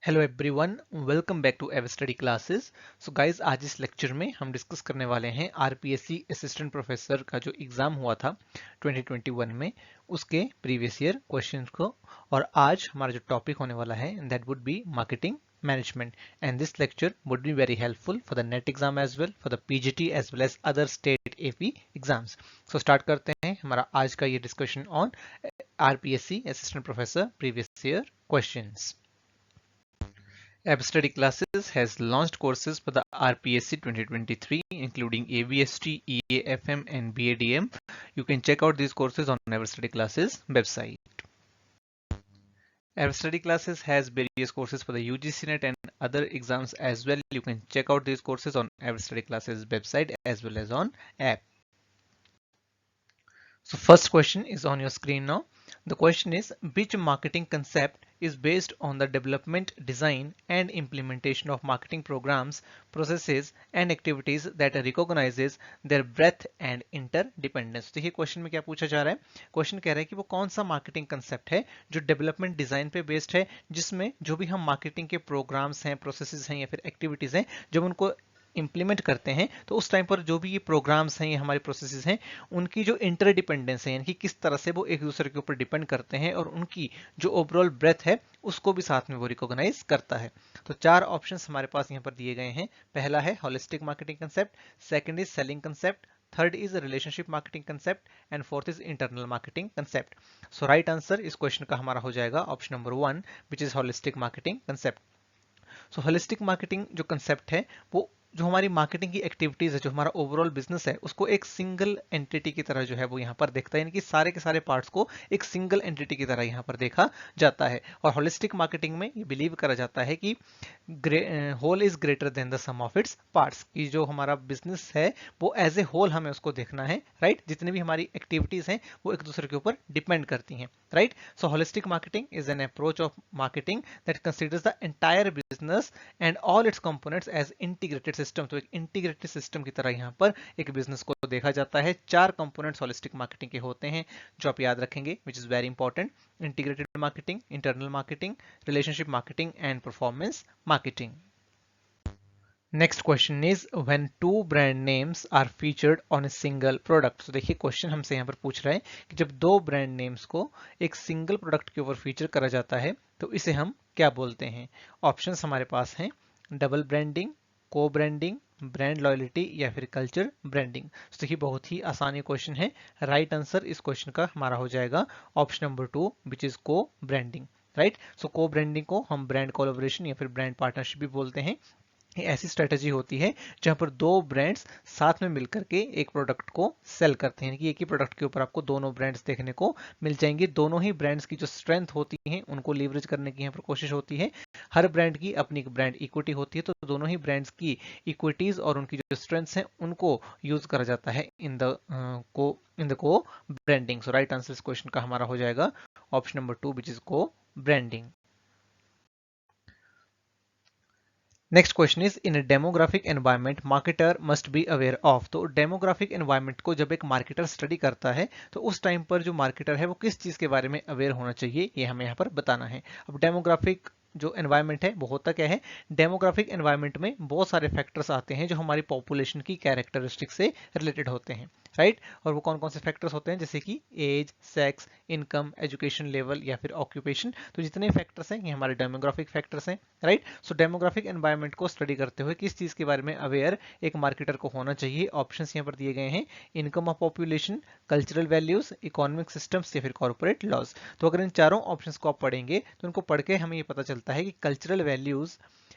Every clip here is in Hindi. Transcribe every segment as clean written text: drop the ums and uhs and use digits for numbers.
Hello everyone, welcome back to ever study classes. So guys, आज इस लेक्चर में हम डिस्कस करने वाले हैं आरपीएससी असिस्टेंट प्रोफेसर का जो एग्जाम हुआ था 2021 में, उसके प्रीवियस ईयर क्वेश्चंस को। और आज हमारा जो टॉपिक होने वाला है that would be marketing management, and this lecture would be very helpful for the NET exam as well, for the PGT as well as other state AP exams. So start करते हैं हमारा आज का ये discussion on RPSC assistant professor previous year questions. App Study Classes has launched courses for the RPSC 2023, including ABST, EAFM, and BADM. You can check out these courses on App Study Classes website. App Study Classes has various courses for the UGC NET and other exams as well. You can check out these courses on App Study Classes website as well as on app. So first question is on your screen now. The question is, which marketing concept is based on the development, design and implementation of marketing programs, processes and activities that recognizes their breadth and interdependence? देखिए क्वेश्चन में क्या पूछा जा रहा है। क्वेश्चन कह रहा है कि वो कौन सा मार्केटिंग कंसेप्ट है जो डेवलपमेंट डिजाइन पे बेस्ड है, जिसमें जो भी हम मार्केटिंग के प्रोग्राम्स हैं, प्रोसेसेस हैं या फिर एक्टिविटीज हैं, जब उनको इंप्लीमेंट करते हैं तो उस टाइम पर जो भी ये प्रोग्राम्स हैं, ये हमारे प्रोसेसेस हैं, उनकी जो इंटरडिपेंडेंस है, यानी कि किस तरह से वो एक दूसरे के ऊपर डिपेंड करते हैं और उनकी जो ओवरऑल ब्रेथ है उसको भी साथ में वो रिकॉग्नाइज करता है। तो चार ऑप्शंस हमारे पास यहाँ पर दिए गए हैं। पहला है holistic marketing concept, second is selling concept, third is relationship marketing concept and fourth is internal marketing concept. So right answer इस क्वेश्चन का हमारा हो जाएगा option number 1, which is holistic marketing concept. So holistic marketing जो कंसेप्ट है वो जो हमारी मार्केटिंग की एक्टिविटीज है, जो हमारा ओवरऑल बिजनेस है, उसको एक सिंगल एंटिटी की तरह जो है वो यहाँ पर देखता है, यानी कि सारे के सारे पार्ट्स को एक सिंगल एंटिटी की तरह यहाँ पर देखा जाता है। और होलिस्टिक मार्केटिंग में ये बिलीव करा जाता है कि whole is greater than the sum of its parts, कि जो हमारा बिजनेस है वो एज ए होल हमें उसको देखना है, राइट। जितनी भी हमारी एक्टिविटीज हैं वो एक दूसरे के ऊपर डिपेंड करती हैं, right. So holistic marketing is an approach of marketing that considers the entire business and all its components as integrated system. तो एक इंटीग्रेटेड सिस्टम की तरह यहाँ पर एक बिजनेस को देखा जाता है। चार कंपोनेंट्स होलिस्टिक मार्केटिंग के होते हैं जो आप याद रखेंगे, which is very important: integrated marketing, internal marketing, relationship marketing and performance marketing. Next question is when two brand names are featured on a single product. तो देखिए क्वेश्चन हमसे यहाँ पर पूछ रहा है कि जब दो ब्रांड नेम्स को एक सिंगल प्रोडक्ट के ऊपर फीचर करा जाता है तो इसे हम क्या बोलते हैं। ऑप्शंस हमारे पास हैं: डबल ब्रांडिंग, को ब्रांडिंग, ब्रांड लॉयल्टी या फिर कल्चर ब्रांडिंग। तो देखिए बहुत ही आसान क्वेश्चन है। राइट आंसर इस क्वेश्चन का हमारा हो जाएगा ऑप्शन नंबर 2, विच इज को ब्रांडिंग, राइट। सो को ब्रांडिंग को हम ब्रांड कोलैबोरेशन या फिर ब्रांड पार्टनरशिप भी बोलते हैं। ये ऐसी स्ट्रेटेजी होती है जहां पर दो ब्रांड्स साथ में मिलकर के एक प्रोडक्ट को सेल करते हैं, कि एक ही प्रोडक्ट के ऊपर आपको दोनों ब्रांड्स देखने को मिल जाएंगे। दोनों ही ब्रांड्स की जो स्ट्रेंथ होती है उनको लीवरेज करने की यहाँ पर कोशिश होती है। हर ब्रांड की अपनी एक ब्रांड इक्विटी होती है, तो दोनों ही ब्रांड्स की इक्विटीज और उनकी जो स्ट्रेंथ्स हैं उनको यूज करा जाता है इन द को ब्रांडिंग। सो राइट आंसर इस क्वेश्चन का हमारा हो जाएगा ऑप्शन नंबर 2, विच इज को branding. Next question is in demographic environment marketer must be aware of. तो डेमोग्राफिक एनवायरनमेंट को जब एक मार्केटर स्टडी करता है तो उस टाइम पर जो मार्केटर है वो किस चीज के बारे में अवेयर होना चाहिए, ये हमें यहाँ पर बताना है। अब डेमोग्राफिक जो एनवायरनमेंट है वो होता क्या है। डेमोग्राफिक एनवायरनमेंट में बहुत सारे फैक्टर्स आते हैं जो हमारी पॉपुलेशन की कैरेक्टरिस्टिक से रिलेटेड होते हैं, राइट। और वो कौन कौन से फैक्टर्स होते हैं, जैसे कि age, sex, income, education level या फिर ऑक्यूपेशन। तो जितने फैक्टर्स हैं ये हमारे डेमोग्राफिक फैक्टर्स हैं, राइट। सो डेमोग्राफिक एनवायरनमेंट को स्टडी करते हुए किस चीज के बारे में अवेयर एक मार्केटर को होना चाहिए। ऑप्शंस यहाँ पर दिए गए हैं: income of population, cultural values, economic systems या फिर कॉर्पोरेट लॉज। तो अगर इन चारों ऑप्शंस को आप पढ़ेंगे तो उनको पढ़ के हमें ये पता चलता है कि cultural values,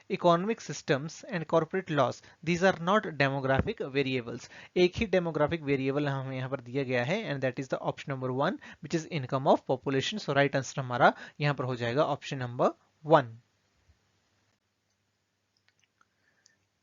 economic systems and corporate laws, these are not demographic variables. एक ही डेमोग्राफिक वेरिएबल हमें यहाँ पर दिया गया है and that is the option number 1, which is income of population. So right answer हमारा यहाँ पर हो जाएगा option number 1।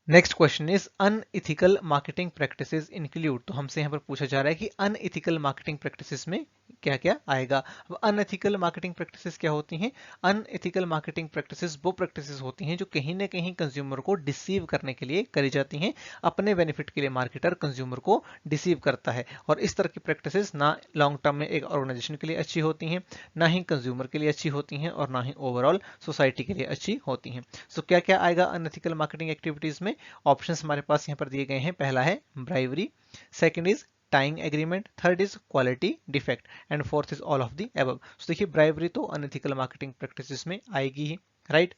Next question is unethical marketing practices include. तो हमसे यहाँ पर पूछा जा रहा है कि अनइथिकल मार्केटिंग प्रैक्टिसेस में क्या क्या आएगा। अब अनएथिकल मार्केटिंग प्रैक्टिसेस क्या होती हैं? अनएथिकल मार्केटिंग प्रैक्टिसेस वो प्रैक्टिसेस होती हैं जो कहीं ना कहीं कंज्यूमर को डिसीव करने के लिए करी जाती हैं। अपने बेनिफिट के लिए मार्केटर कंज्यूमर को डिसीव करता है, और इस तरह की प्रैक्टिसेस ना लॉन्ग टर्म में एक ऑर्गेनाइजेशन के लिए अच्छी होती हैं, ना ही कंज्यूमर के लिए अच्छी होती हैं, और ना ही ओवरऑल सोसाइटी के लिए अच्छी होती हैं। सो क्या क्या आएगा अनएथिकल मार्केटिंग एक्टिविटीज में? ऑप्शंस हमारे पास यहाँ पर दिए गए हैं। पहला है bribery, second is tying agreement, third is quality defect, and fourth is all of the above. तो देखिए ब्राइवरी तो अनएथिकल मार्केटिंग प्रैक्टिसेस में आएगी ही, राइट।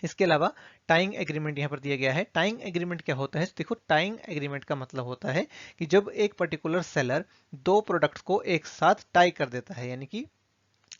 इसके अलावा टाइंग एग्रीमेंट यहाँ पर दिया गया है। टाइंग एग्रीमेंट क्या होता है? देखो टाइंग एग्रीमेंट का मतलब होता है कि जब एक पर्टिकुलर सेलर दो प्रोडक्ट्स को एक साथ टाई कर देता है, यानी कि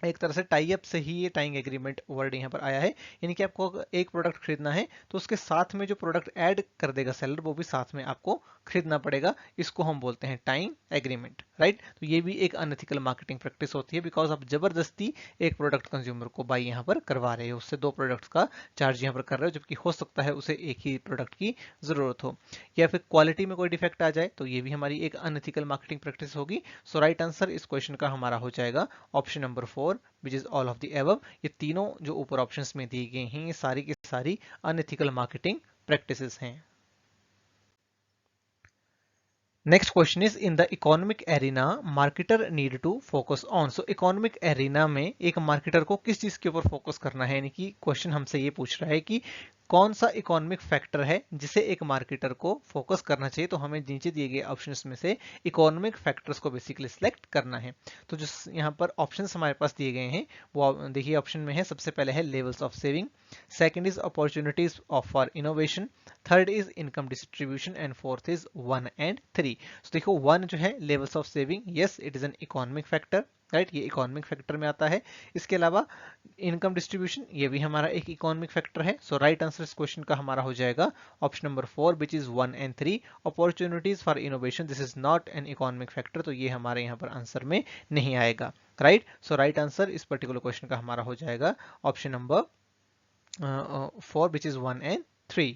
एक तरह से टाई अप से ही ये टाइंग एग्रीमेंट वर्ड यहाँ पर आया है। यानी कि आपको एक प्रोडक्ट खरीदना है तो उसके साथ में जो प्रोडक्ट ऐड कर देगा सेलर वो भी साथ में आपको खरीदना पड़ेगा। इसको हम बोलते हैं टाइंग एग्रीमेंट, राइट। तो ये भी एक अनएथिकल मार्केटिंग प्रैक्टिस होती है, बिकॉज आप जबरदस्ती एक प्रोडक्ट कंज्यूमर को बाई यहाँ पर करवा रहे हो, उससे दो प्रोडक्ट्स का चार्ज यहाँ पर कर रहे हो, जबकि हो सकता है उसे एक ही प्रोडक्ट की जरूरत हो। या फिर क्वालिटी में कोई डिफेक्ट आ जाए तो ये भी हमारी एक अनएथिकल मार्केटिंग प्रैक्टिस होगी। सो राइट आंसर इस क्वेश्चन का हमारा हो जाएगा option number 4, which is all of the above. ये तीनों जो ऊपर ऑप्शंस में दिए गए हैं ये सारी की सारी अनएथिकल मार्केटिंग प्रैक्टिसेस हैं। Next question is in the economic arena marketer need to focus on. So economic arena में एक मार्केटर को किस चीज के ऊपर फोकस करना है, यानी कि क्वेश्चन हमसे ये पूछ रहा है कि कौन सा इकोनॉमिक फैक्टर है जिसे एक मार्केटर को फोकस करना चाहिए। तो हमें नीचे दिए गए ऑप्शंस में से इकोनॉमिक फैक्टर्स को बेसिकली सिलेक्ट करना है। तो जो यहाँ पर ऑप्शंस हमारे पास दिए गए हैं वो देखिए ऑप्शन में है। सबसे पहले है levels of saving, second is opportunities of for innovation, third is income distribution, and fourth is 1 and 3। तो देखो 1 जो है levels of saving, yes it is an economic factor, right, ये इकोनॉमिक फैक्टर में आता है। इसके अलावा इनकम डिस्ट्रीब्यूशन ये भी हमारा एक इकोनॉमिक फैक्टर है। सो राइट आंसर इस क्वेश्चन का हमारा हो जाएगा option number 4, which is 1 and 3। Opportunities for innovation this is not an economic factor, तो ये हमारे यहाँ पर आंसर में नहीं आएगा, राइट। सो राइट आंसर इस पर्टिकुलर क्वेश्चन का हमारा हो जाएगा option number 4, which is 1 and 3।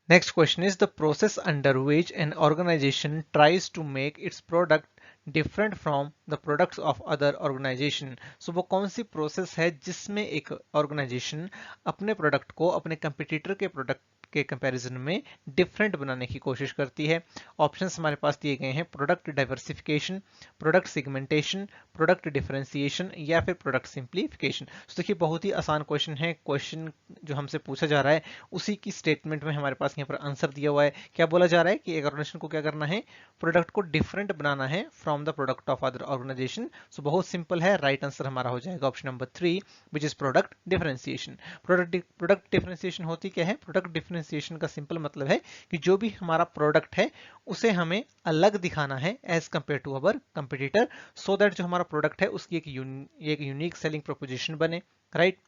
Next question is the process under which an organization tries to make its product different from the products of other organization। So वो कौन सी प्रोसेस है जिसमें एक ऑर्गेनाइजेशन अपने प्रोडक्ट को अपने कंपटीटर के प्रोडक्ट के कंपैरिजन में डिफरेंट बनाने की कोशिश करती है। ऑप्शंस हमारे पास दिए गए हैं product diversification, product segmentation, product differentiation या फिर प्रोडक्ट सिंप्लीफिकेशन। तो देखिए बहुत ही आसान क्वेश्चन है। क्वेश्चन जो हमसे पूछा जा रहा है उसी की स्टेटमेंट में हमारे पास यहाँ पर आंसर दिया हुआ है। क्या बोला जा रहा है कि एक ऑर्गेनाइजेशन को क्या करना है, प्रोडक्ट को डिफरेंट बनाना है from the product of other organisation. So बहुत सिंपल है, राइट आंसर हमारा हो जाएगा option number 3, which is product differentiation. Product differentiation होती क्या है? प्रोडक्ट डिफरेंशिएशन का सिंपल मतलब है कि जो भी हमारा प्रोडक्ट है उसे हमें अलग दिखाना है as compare to our competitor, so that जो हमारा प्रोडक्ट है उसकी एक यूनिक सेलिंग प्रोपोजिशन बने, राइट।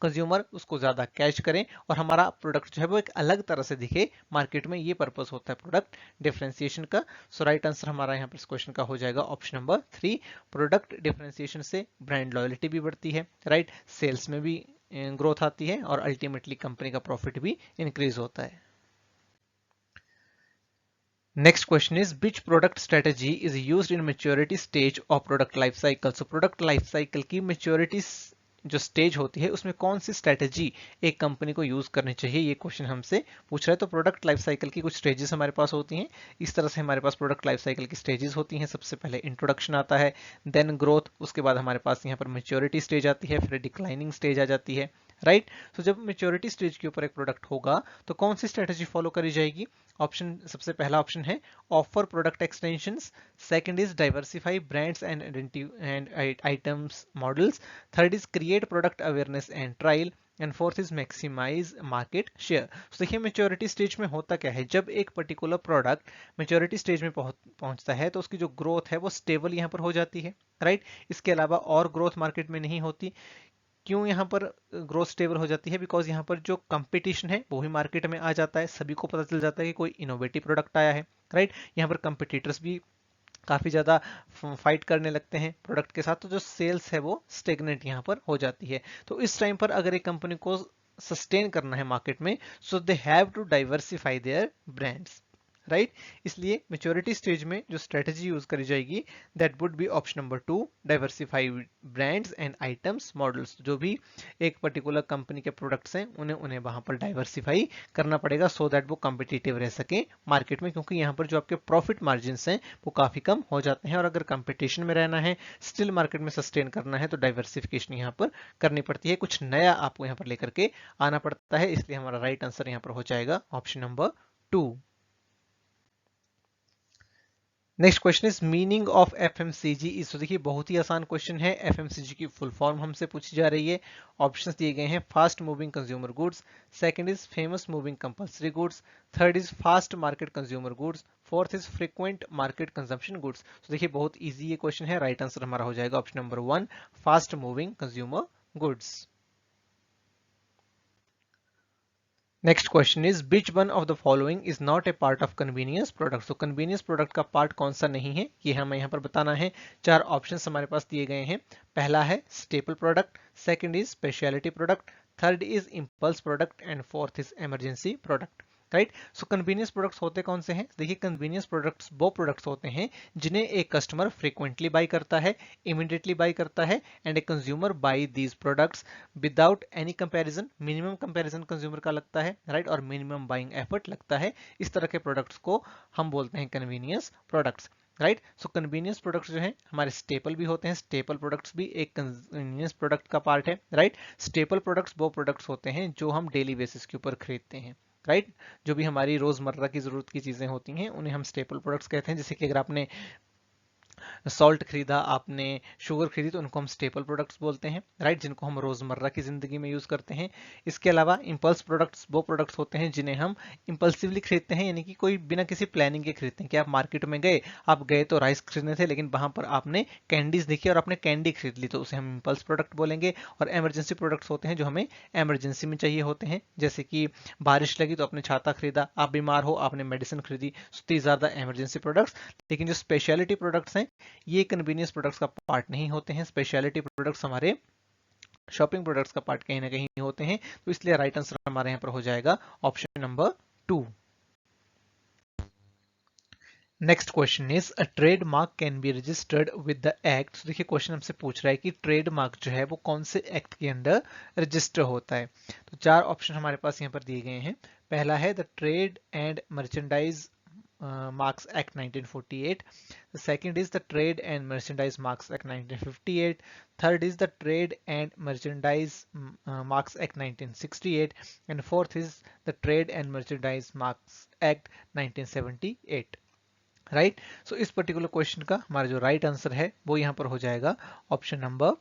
कंज्यूमर उसको ज्यादा कैच करें और हमारा प्रोडक्ट जो है वो एक अलग तरह से दिखे मार्केट में, ये पर्पस होता है प्रोडक्ट डिफरेंशिएशन का। सो राइट आंसर हमारा यहाँ पर इस क्वेश्चन का हो जाएगा ऑप्शन नंबर 3। प्रोडक्ट डिफरेंशिएशन से ब्रांड लॉयल्टी भी बढ़ती है, राइट, सेल्स में भी ग्रोथ आती है और अल्टीमेटली कंपनी का प्रॉफिट भी इंक्रीज होता है। Next question is which product strategy is used in maturity stage of product life cycle। So product life cycle की maturity जो स्टेज होती है उसमें कौन सी स्ट्रेटेजी एक कंपनी को यूज करनी चाहिए, ये क्वेश्चन हमसे पूछ रहा है। तो प्रोडक्ट लाइफ साइकिल की कुछ स्टेजेस हमारे पास होती हैं। इस तरह से हमारे पास प्रोडक्ट लाइफ साइकिल की स्टेजेस होती हैं। सबसे पहले इंट्रोडक्शन आता है, देन ग्रोथ, उसके बाद हमारे पास यहाँ पर मेच्योरिटी स्टेज आती है, फिर डिक्लाइनिंग स्टेज आ जाती है, राइट। सो जब मेच्योरिटी स्टेज के ऊपर एक प्रोडक्ट होगा तो कौन सी स्ट्रेटेजी फॉलो करी जाएगी? ऑप्शन सबसे पहला ऑप्शन है offer product extensions, second is diversify brands and items models, third is create product awareness and trial, and fourth is maximise market share. तो देखिए मेच्योरिटी स्टेज में होता क्या है, जब एक पर्टिकुलर प्रोडक्ट मेच्योरिटी स्टेज में पहुंचता है तो उसकी जो ग्रोथ है वो स्टेबल यहाँ पर हो जाती है, राइट। इसके अलावा और ग्रोथ मार्केट में नहीं होती। क्यों यहाँ पर ग्रोथ स्टेबल हो जाती है? बिकॉज यहाँ पर जो कंपटीशन है वो भी मार्केट में आ जाता है, सभी को पता चल जाता है कि कोई इनोवेटिव प्रोडक्ट आया है, राइट। यहाँ पर कंपटीटर्स भी काफी ज्यादा फाइट करने लगते हैं प्रोडक्ट के साथ, तो जो सेल्स है वो स्टेगनेंट यहाँ पर हो जाती है। तो इस टाइम पर अगर एक कंपनी को सस्टेन करना है मार्केट में, so they have to diversify their brands, right. इसलिए मेच्योरिटी स्टेज में जो स्ट्रेटेजी यूज करी जाएगी that would be option number 2, diversify brands and items models. जो भी एक पर्टिकुलर कंपनी के प्रोडक्ट्स हैं उन्हें उन्हें वहां पर डाइवर्सिफाई करना पड़ेगा सो दैट वो कम्पिटिटिव रह सके मार्केट में, क्योंकि यहाँ पर जो आपके प्रॉफिट मार्जिन हैं वो काफी कम हो जाते हैं, और अगर कंपटीशन में रहना है, स्टिल मार्केट में सस्टेन करना है, तो डाइवर्सिफिकेशन यहाँ पर करनी पड़ती है, कुछ नया आपको यहाँ पर लेकर के आना पड़ता है। इसलिए हमारा राइट आंसर यहाँ पर हो जाएगा option number 2। Next question is meaning of FMCG is. तो देखिए बहुत ही आसान क्वेश्चन है। एफएमसीजी की फुल फॉर्म हमसे पूछी जा रही है। ऑप्शंस दिए गए हैं, fast moving consumer goods, second is famous moving compulsory goods, third is fast market consumer goods, fourth is frequent market consumption goods. तो देखिए बहुत इजी ये क्वेश्चन है। राइट आंसर हमारा हो जाएगा option number 1, fast moving consumer goods. Next question is which one of the following is not a part of convenience product. तो कन्वीनियंस प्रोडक्ट का पार्ट कौन सा नहीं है ये हमें यहाँ पर बताना है। 4 ऑप्शंस हमारे पास दिए गए हैं। पहला है staple product, second is speciality product, third is impulse product and fourth is emergency product. Right. So convenience products होते कौन से हैं? देखिए कन्वीनियंस प्रोडक्ट्स वो प्रोडक्ट्स होते हैं जिन्हें एक कस्टमर फ्रीक्वेंटली बाई करता है, इमीडिएटली बाई करता है, and a consumer by these products without any comparison. Minimum comparison consumer का लगता है, राइट, और मिनिमम बाइंग एफर्ट लगता है। इस तरह के प्रोडक्ट्स को हम बोलते हैं कन्वीनियंस प्रोडक्ट्स। राइट। सो कन्वीनियंस प्रोडक्ट्स जो है हमारे स्टेपल भी होते हैं। स्टेपल प्रोडक्ट्स भी एक कन्वीनियंस प्रोडक्ट का पार्ट है। राइट। स्टेपल प्रोडक्ट्स वो प्रोडक्ट्स होते हैं जो हम डेली बेसिस के ऊपर खरीदते हैं। राइट। जो भी हमारी रोजमर्रा की जरूरत की चीजें होती हैं उन्हें हम स्टेपल प्रोडक्ट्स कहते हैं। जैसे कि अगर आपने सॉल्ट खरीदा, आपने शुगर खरीदी, तो उनको हम स्टेपल प्रोडक्ट्स बोलते हैं। राइट। जिनको हम रोजमर्रा की जिंदगी में यूज करते हैं। इसके अलावा इंपल्स प्रोडक्ट्स वो प्रोडक्ट्स होते हैं जिन्हें हम इंपल्सिवली खरीदते हैं, यानी कि कोई बिना किसी प्लानिंग के खरीदते हैं। कि आप मार्केट में गए, आप गए तो राइस खरीदने थे, लेकिन वहां पर आपने कैंडीज देखी और आपने कैंडी खरीद ली, तो उसे हम इंपल्स प्रोडक्ट बोलेंगे। और इमरजेंसी प्रोडक्ट्स होते हैं जो हमें इमरजेंसी में चाहिए होते हैं। जैसे कि बारिश लगी तो आपने छाता खरीदा, आप बीमार हो आपने मेडिसिन खरीदी, so these are the emergency products. लेकिन जो स्पेशलिटी प्रोडक्ट्स हैं ये कन्वीनियंस प्रोडक्ट्स का पार्ट नहीं होते हैं। स्पेशलिटी प्रोडक्ट्स हमारे शॉपिंग प्रोडक्ट्स का पार्ट कहीं ना कहीं होते हैं। तो इसलिए राइट आंसर हमारे यहाँ पर हो जाएगा option number 2। Next question is a trademark can be registered with the act. तो देखिए क्वेश्चन हमसे पूछ रहा है कि ट्रेडमार्क जो है वो कौन से एक्ट के अंदर रजिस्टर होता है। तो 4 ऑप्शन हमारे पास यहाँ पर दिए गए हैं। पहला है the trade and merchandise Marks Act 1948. The second is the Trade and Merchandise Marks Act 1958. Third is the Trade and Merchandise Marks Act 1968. And fourth is the Trade and Merchandise Marks Act 1978. Right. सो इस पर्टिकुलर क्वेश्चन का हमारा जो राइट आंसर है वो यहाँ पर हो जाएगा option number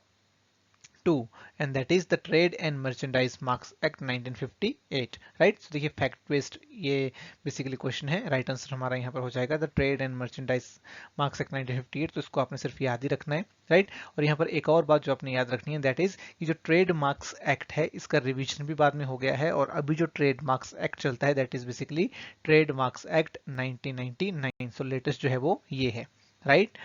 2, and that is the Trade and Merchandise Marks Act 1958. Right. सो देखिए फैक्ट बेस्ड ये बेसिकली क्वेश्चन है। राइट आंसर हमारा यहाँ पर हो जाएगा the trade and merchandise marks act 1958। तो इसको आपने सिर्फ याद ही रखना है। राइट। और यहाँ पर एक और बात जो आपने याद रखनी है दैट इज कि जो ट्रेड मार्क्स एक्ट है इसका रिवीजन भी बाद में हो गया है, और अभी जो ट्रेड मार्क्स एक्ट चलता है that is basically trade marks act 1999। So latest जो है वो ये है। राइट।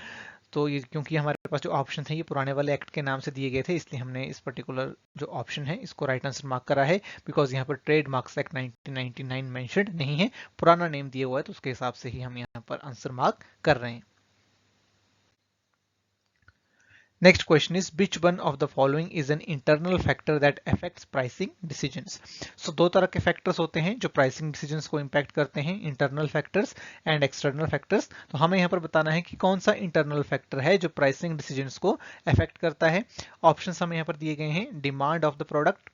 तो ये क्योंकि हमारे पास जो ऑप्शन थे ये पुराने वाले एक्ट के नाम से दिए गए थे, इसलिए हमने इस पर्टिकुलर जो ऑप्शन है इसको राइट आंसर मार्क करा है। बिकॉज यहाँ पर ट्रेड मार्क्स एक्ट 1999 मेंशन्ड नहीं है, पुराना नेम दिया हुआ है, तो उसके हिसाब से ही हम यहाँ पर आंसर मार्क कर रहे हैं। Next question is which one of the following is an internal factor that affects pricing decisions? So दो तरह के factors होते हैं जो pricing decisions को impact करते हैं, internal factors and external factors। तो हमें यहाँ पर बताना है कि कौन सा internal factor है जो pricing decisions को affect करता है। Options हमें यहाँ पर दिए गए हैं, demand of the product,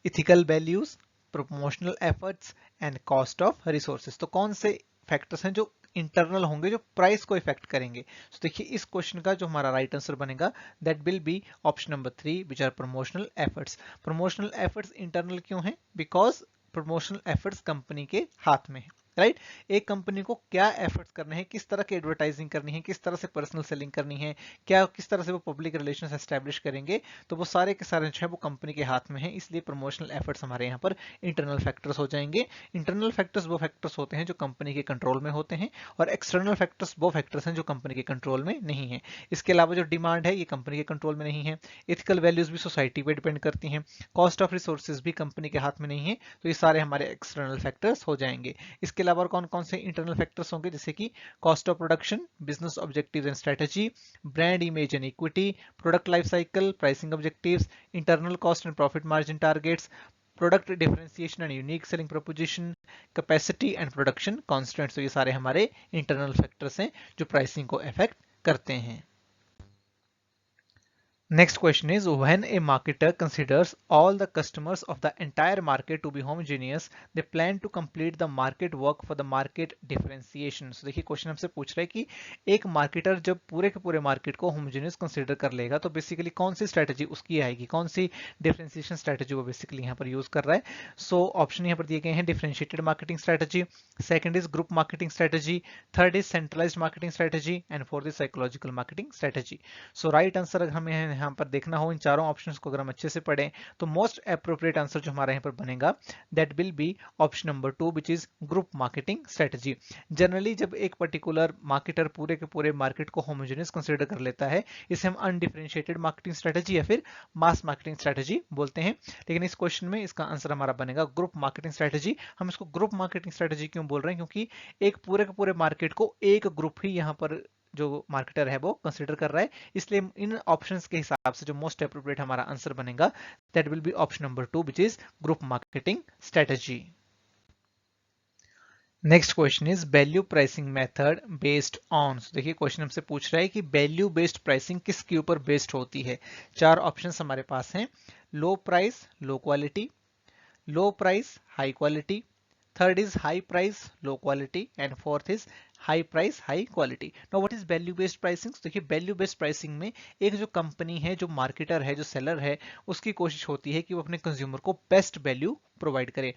ethical values, promotional efforts and cost of resources। तो कौन से फैक्टर्स हैं जो इंटरनल होंगे जो प्राइस को इफेक्ट करेंगे। तो देखिए इस क्वेश्चन का जो हमारा राइट आंसर बनेगा that will be option number 3 which are promotional efforts. Promotional efforts internal क्यों है? बिकॉज प्रमोशनल एफर्ट्स कंपनी के हाथ में है। राइट। एक कंपनी को क्या एफर्ट्स करने हैं, किस तरह की एडवर्टाइजिंग करनी है, किस तरह से पर्सनल सेलिंग करनी है, क्या किस तरह से वो पब्लिक रिलेशंस एस्टैब्लिश करेंगे, तो वो सारे के सारे जो है वो कंपनी के हाथ में है। इसलिए प्रमोशनल एफर्ट्स हमारे यहाँ पर इंटरनल फैक्टर्स हो जाएंगे। इंटरनल फैक्टर्स वो फैक्टर्स होते हैं जो कंपनी के कंट्रोल में होते हैं, और एक्सटर्नल फैक्टर्स वो फैक्टर्स हैं जो कंपनी के कंट्रोल में नहीं है। इसके अलावा जो डिमांड है ये कंपनी के कंट्रोल में नहीं है। एथिकल वैल्यूज भी सोसाइटी पे डिपेंड करती हैं। कॉस्ट ऑफ रिसोर्सेज भी कंपनी के हाथ में नहीं है। तो ये सारे हमारे एक्सटर्नल फैक्टर्स हो जाएंगे। इसके इसके अलावा कौन कौन से इंटरनल फैक्टर्स होंगे, जैसे कि cost of production, business objectives and strategy, brand image and equity, product life cycle, pricing objectives, internal cost and profit margin targets, product differentiation and unique selling proposition, capacity and production constants. तो ये सारे हमारे इंटरनल फैक्टर्स हैं जो प्राइसिंग को अफेक्ट करते हैं। Next question is, when a marketer considers all the customers of the entire market to be homogeneous, they plan to complete the market work for the market differentiation. So देखिए क्वेश्चन हमसे पूछ रहा है कि एक मार्केटर जब पूरे के पूरे मार्केट को होमोजेनियस कंसीडर कर लेगा तो बेसिकली कौन सी स्ट्रेटजी उसकी आएगी, कौन सी डिफरेंशिएशन स्ट्रेटजी वो बेसिकली यहाँ पर यूज कर रहा है। सो ऑप्शन यहाँ पर दिए गए हैं, differentiated marketing strategy, second is group marketing strategy, third is centralised marketing strategy and fourth is psychological marketing strategy. So right answer अगर हमें यहाँ पर देखना हो इन चारों ऑप्शंस को अगर हम अच्छे से पढ़ें तो मोस्ट एप्रोप्रिएट आंसर जो हमारा यहाँ पर बनेगा that will be option number 2 which is group marketing strategy. Generally जब एक पर्टिकुलर मार्केटर पूरे के पूरे मार्केट को होमोजेनियस कंसीडर कर लेता है, इसे हम अनडिफरेंशिएटेड मार्केटिंग स्ट्रेटजी या फिर मास मार्केटिंग स्ट्रेटजी बोलते हैं। लेकिन इस क्वेश्चन में इसका आंसर हमारा बनेगा ग्रुप मार्केटिंग स्ट्रेटजी। हम इसको ग्रुप मार्केटिंग स्ट्रेटजी क्यों बोल रहे हैं, क्योंकि एक पूरे के पूरे मार्केट को एक ग्रुप ही यहाँ पर जो मार्केटर है वो कंसीडर कर रहा है, इसलिए इन ऑप्शंस के हिसाब से जो मोस्ट एप्रोप्रिएट हमारा आंसर बनेगा that will be option number 2 which is group marketing strategy. Next question is value pricing method based on. देखिए क्वेश्चन हमसे पूछ रहा है कि वैल्यू बेस्ड प्राइसिंग किसके ऊपर बेस्ड होती है। चार ऑप्शंस हमारे पास हैं, लो price low quality, low price high quality, third is high price low quality and fourth is high price high quality. Now what is value based pricing. देखिए वैल्यू बेस्ड प्राइसिंग में एक जो कंपनी है, जो मार्केटर है, जो सेलर है, उसकी कोशिश होती है कि वो अपने कंज्यूमर को बेस्ट वैल्यू प्रोवाइड करे।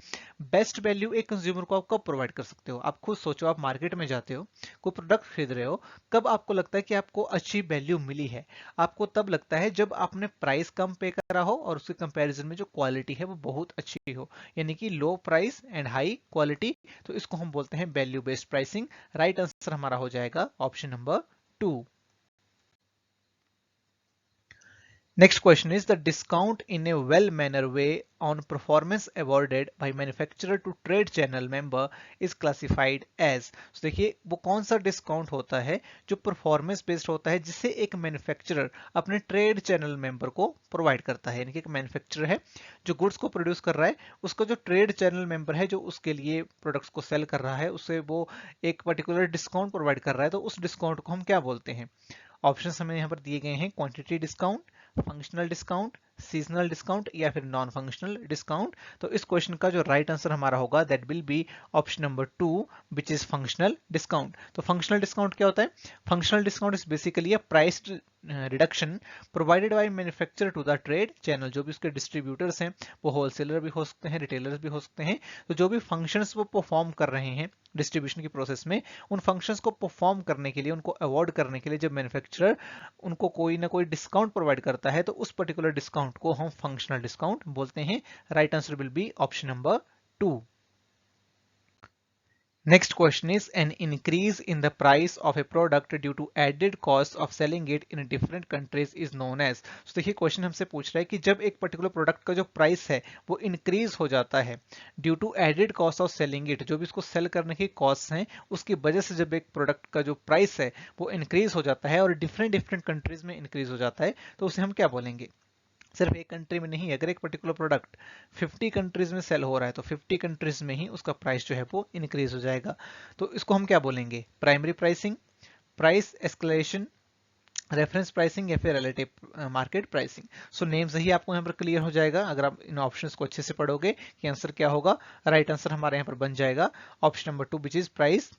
बेस्ट वैल्यू एक कंज्यूमर को आप कब प्रोवाइड कर सकते हो, आप खुद सोचो। आप मार्केट में जाते हो, कोई प्रोडक्ट खरीद रहे हो, कब आपको लगता है कि आपको अच्छी वैल्यू मिली है? आपको तब लगता है जब आपने प्राइस कम पे करा हो और उसके कंपैरिजन में जो क्वालिटी है वो बहुत अच्छी हो, यानी कि लो प्राइस एंड हाई क्वालिटी। तो इसको हम बोलते हैं value based pricing. Right answer हमारा हो जाएगा option number 2। Next question is, the discount in a well manner way on performance awarded by manufacturer to trade channel member is classified as। तो देखिए वो कौन सा डिस्काउंट होता है जो परफॉर्मेंस बेस्ड होता है, जिसे एक मैन्युफैक्चरर अपने ट्रेड चैनल मेंबर को प्रोवाइड करता है। यानी कि एक मैन्युफैक्चरर है जो गुड्स को प्रोड्यूस कर रहा है, उसका जो ट्रेड चैनल मेंबर है जो उसके लिए प्रोडक्ट्स को सेल कर रहा है, उससे वो एक पर्टिकुलर डिस्काउंट प्रोवाइड कर रहा है, तो उस डिस्काउंट को हम क्या बोलते हैं। ऑप्शंस हमें यहाँ पर दिए गए हैं, quantity discount, functional discount, seasonal discount या फिर नॉन फंक्शनल डिस्काउंट। तो इस क्वेश्चन का जो राइट आंसर हमारा होगा that will be option number 2 which is functional discount. तो फंक्शनल डिस्काउंट क्या होता है? Functional discount is basically a price reduction provided by manufacturer to the trade channel. जो भी उसके डिस्ट्रीब्यूटर्स हैं, वो होलसेलर भी हो सकते हैं, रिटेलर्स भी हो सकते हैं, तो जो भी फंक्शंस वो परफॉर्म कर रहे हैं डिस्ट्रीब्यूशन की प्रोसेस में, उन फंक्शंस को परफॉर्म करने के लिए, उनको अवॉर्ड करने के लिए जब मैन्युफैक्चरर उनको कोई ना कोई डिस्काउंट प्रोवाइड करता है, तो उस पर्टिकुलर डिस्काउंट को हम फंक्शनल डिस्काउंट बोलते हैं। Right answer will be option number 2। Next question is, an increase in the price of a product due to added cost of selling it in different countries is known as। तो देखिए क्वेश्चन हमसे पूछ रहा है कि जब एक पर्टिकुलर प्रोडक्ट का जो प्राइस है वो इंक्रीज हो जाता है due to added cost of selling it, जो भी इसको सेल करने की कॉस्ट हैं उसकी वजह से जब एक प्रोडक्ट का जो प्राइस है वो इंक्रीज हो जाता है और डिफरेंट कंट्रीज में इंक्रीज हो जाता है, तो उसे हम क्या बोलेंगे। सिर्फ एक कंट्री में नहीं, अगर एक पर्टिकुलर प्रोडक्ट 50 कंट्रीज में सेल हो रहा है तो 50 कंट्रीज में ही उसका प्राइस जो है वो इंक्रीज हो जाएगा। तो इसको हम क्या बोलेंगे, primary pricing, price escalation, reference pricing या फिर relative market pricing. So name से ही आपको यहाँ पर क्लियर हो जाएगा अगर आप इन ऑप्शंस को अच्छे से पढ़ोगे कि आंसर क्या होगा। राइट आंसर हमारे यहाँ पर बन जाएगा option number 2 which is price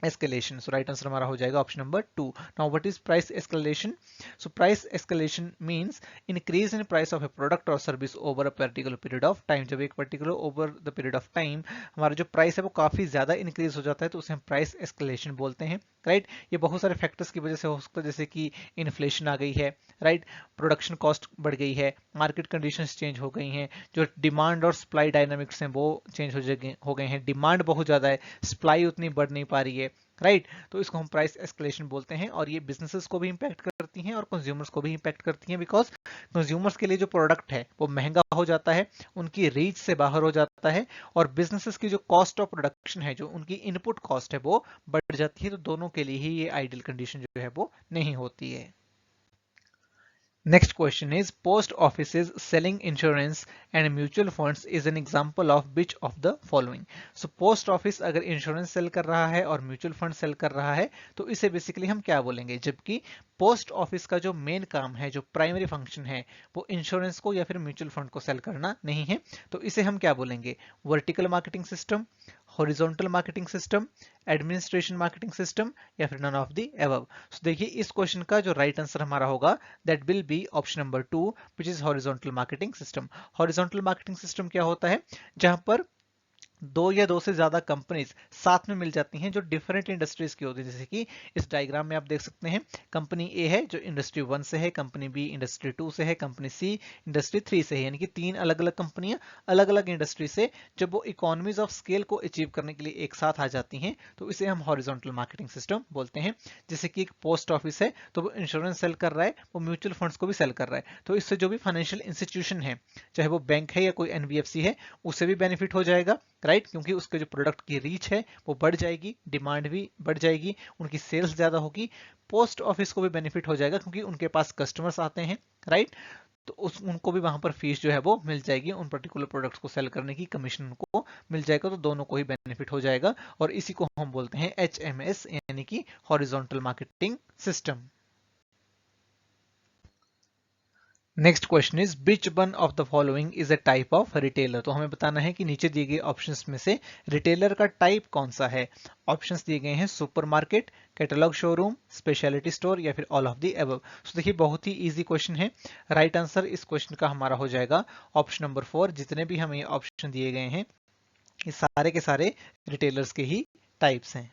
escalation। So right answer हमारा हो जाएगा option number 2। Now what is price escalation? So price escalation means increase in price of a product or service over a particular period of time। जब एक particular over the period of time हमारा जो price है वो काफी ज्यादा increase हो जाता है तो उसे हम price escalation बोलते हैं। राइट, ये बहुत सारे फैक्टर्स की वजह से हो सकता है, जैसे कि इन्फ्लेशन आ गई है, राइट, प्रोडक्शन कॉस्ट बढ़ गई है, मार्केट कंडीशंस चेंज हो गई हैं, जो डिमांड और सप्लाई डायनामिक्स हैं वो चेंज हो गए हैं, डिमांड बहुत ज़्यादा है, सप्लाई उतनी बढ़ नहीं पा रही है, राइट। तो इसको हम प्राइस एस्केलेशन बोलते हैं और ये बिजनेसेस को भी इंपैक्ट करती हैं और कंज्यूमर्स को भी इंपैक्ट करती हैं, बिकॉज कंज्यूमर्स के लिए जो प्रोडक्ट है वो महंगा हो जाता है, उनकी रीच से बाहर हो जाता है, और बिजनेसेस की जो कॉस्ट ऑफ प्रोडक्शन है, जो उनकी इनपुट कॉस्ट है, वो बढ़ जाती है। तो दोनों के लिए ही ये आइडियल कंडीशन जो है वो नहीं होती है। Next question is post offices selling insurance and mutual funds is an example of which of the following? So post office अगर इंश्योरेंस सेल कर रहा है और म्यूचुअल फंड सेल कर रहा है तो इसे बेसिकली हम क्या बोलेंगे, जबकि पोस्ट ऑफिस का जो मेन काम है, जो प्राइमरी फंक्शन है, वो इंश्योरेंस को या फिर म्यूचुअल फंड को सेल करना नहीं है। तो इसे हम क्या बोलेंगे, vertical marketing system, horizontal marketing system, administration marketing system, या फिर नन ऑफ द एबव। सो देखिए इस क्वेश्चन का जो राइट आंसर हमारा होगा that will be option number 2 which is horizontal marketing system. Horizontal marketing system क्या होता है, जहां पर दो या दो से ज्यादा कंपनीज साथ में मिल जाती हैं जो डिफरेंट इंडस्ट्रीज की होती है। जैसे कि इस डायग्राम में आप देख सकते हैं, कंपनी ए है जो इंडस्ट्री 1 से है, कंपनी बी इंडस्ट्री 2 से है, कंपनी सी इंडस्ट्री 3 से है, यानी कि तीन अलग अलग कंपनियां अलग अलग इंडस्ट्री से जब वो इकोनॉमीज ऑफ स्केल को अचीव करने के लिए एक साथ आ जाती हैं तो इसे हम हॉरिजॉन्टल मार्केटिंग सिस्टम बोलते हैं। जैसे कि एक पोस्ट ऑफिस है तो वो इंश्योरेंस सेल कर रहा है, वो म्यूचुअल फंड्स को भी सेल कर रहा है, तो इससे जो भी फाइनेंशियल इंस्टीट्यूशन है, चाहे वो बैंक है या कोई एनबीएफसी है, उससे भी बेनिफिट हो जाएगा, राइट, क्योंकि उसके जो प्रोडक्ट की रीच है वो बढ़ जाएगी, डिमांड भी बढ़ जाएगी, उनकी सेल्स ज्यादा होगी। पोस्ट ऑफिस को भी बेनिफिट हो जाएगा क्योंकि उनके पास कस्टमर्स आते हैं, राइट, तो उनको भी वहां पर फीस जो है वो मिल जाएगी, उन पर्टिकुलर प्रोडक्ट्स को सेल करने की कमीशन उनको मिल जाएगा, तो दोनों को ही बेनिफिट हो जाएगा। और इसी को हम बोलते हैं HMS यानी कि horizontal marketing system. Next question is which one of the following is a type of retailer. तो हमें बताना है कि नीचे दिए गए ऑप्शंस में से रिटेलर का टाइप कौन सा है। ऑप्शंस दिए गए हैं supermarket, catalogue showroom, speciality store, या फिर ऑल ऑफ द अबव। तो देखिए बहुत ही इजी क्वेश्चन है। राइट आंसर इस क्वेश्चन का हमारा हो जाएगा ऑप्शन नंबर 4। जितने भी हमें ऑप्शन दिए गए हैं ये सारे के सारे रिटेलर्स के ही टाइप्स हैं।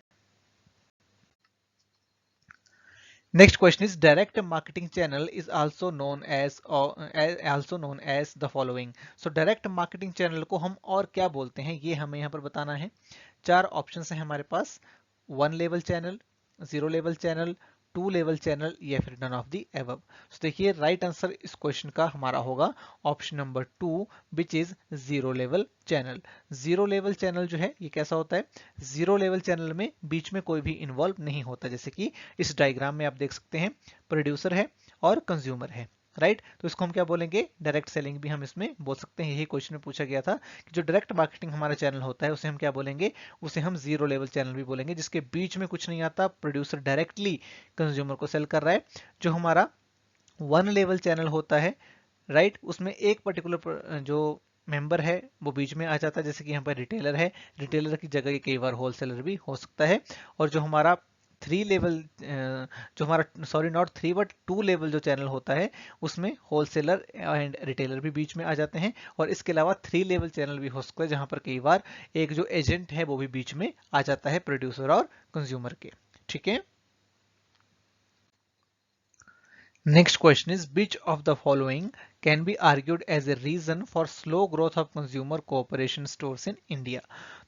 Next question is direct marketing channel is also known as the following. So direct marketing channel को हम और क्या बोलते हैं ये हमें यहाँ पर बताना है। चार ऑप्शंस हैं हमारे पास, 1 level channel, 0 level channel, 2 level channel, या फिर नन ऑफ दी एबव। तो देखिए राइट आंसर इस क्वेश्चन का हमारा होगा option number 2 which is 0 level channel. 0 level channel जो है ये कैसा होता है, 0 लेवल चैनल में बीच में कोई भी इन्वॉल्व नहीं होता। जैसे कि इस डायग्राम में आप देख सकते हैं प्रोड्यूसर है और कंज्यूमर है, राइट, तो इसको हम क्या बोलेंगे, डायरेक्ट सेलिंग भी हम इसमें बोल सकते हैं। यही क्वेश्चन में पूछा गया था कि जो डायरेक्ट मार्केटिंग हमारा चैनल होता है उसे हम क्या बोलेंगे, उसे हम 0 लेवल चैनल भी बोलेंगे, जिसके बीच में कुछ नहीं आता, प्रोड्यूसर डायरेक्टली कंज्यूमर को सेल कर रहा है। जो हमारा 1 लेवल चैनल होता है, राइट, उसमें एक पर्टिकुलर जो मेंबर है वो बीच में आ जाता है, जैसे कि यहाँ पर रिटेलर है, रिटेलर की जगह कई बार होलसेलर भी हो सकता है। और जो हमारा 3 लेवल जो हमारा सॉरी नॉट 3 बट 2 लेवल जो चैनल होता है उसमें होलसेलर एंड रिटेलर भी बीच में आ जाते हैं। और इसके अलावा 3 लेवल चैनल भी हो सकता है जहां पर कई बार एक जो एजेंट है वो भी बीच में आ जाता है प्रोड्यूसर और कंज्यूमर के, ठीक है। Next question is which of the following can be argued as a reason for slow growth of consumer cooperation stores in India?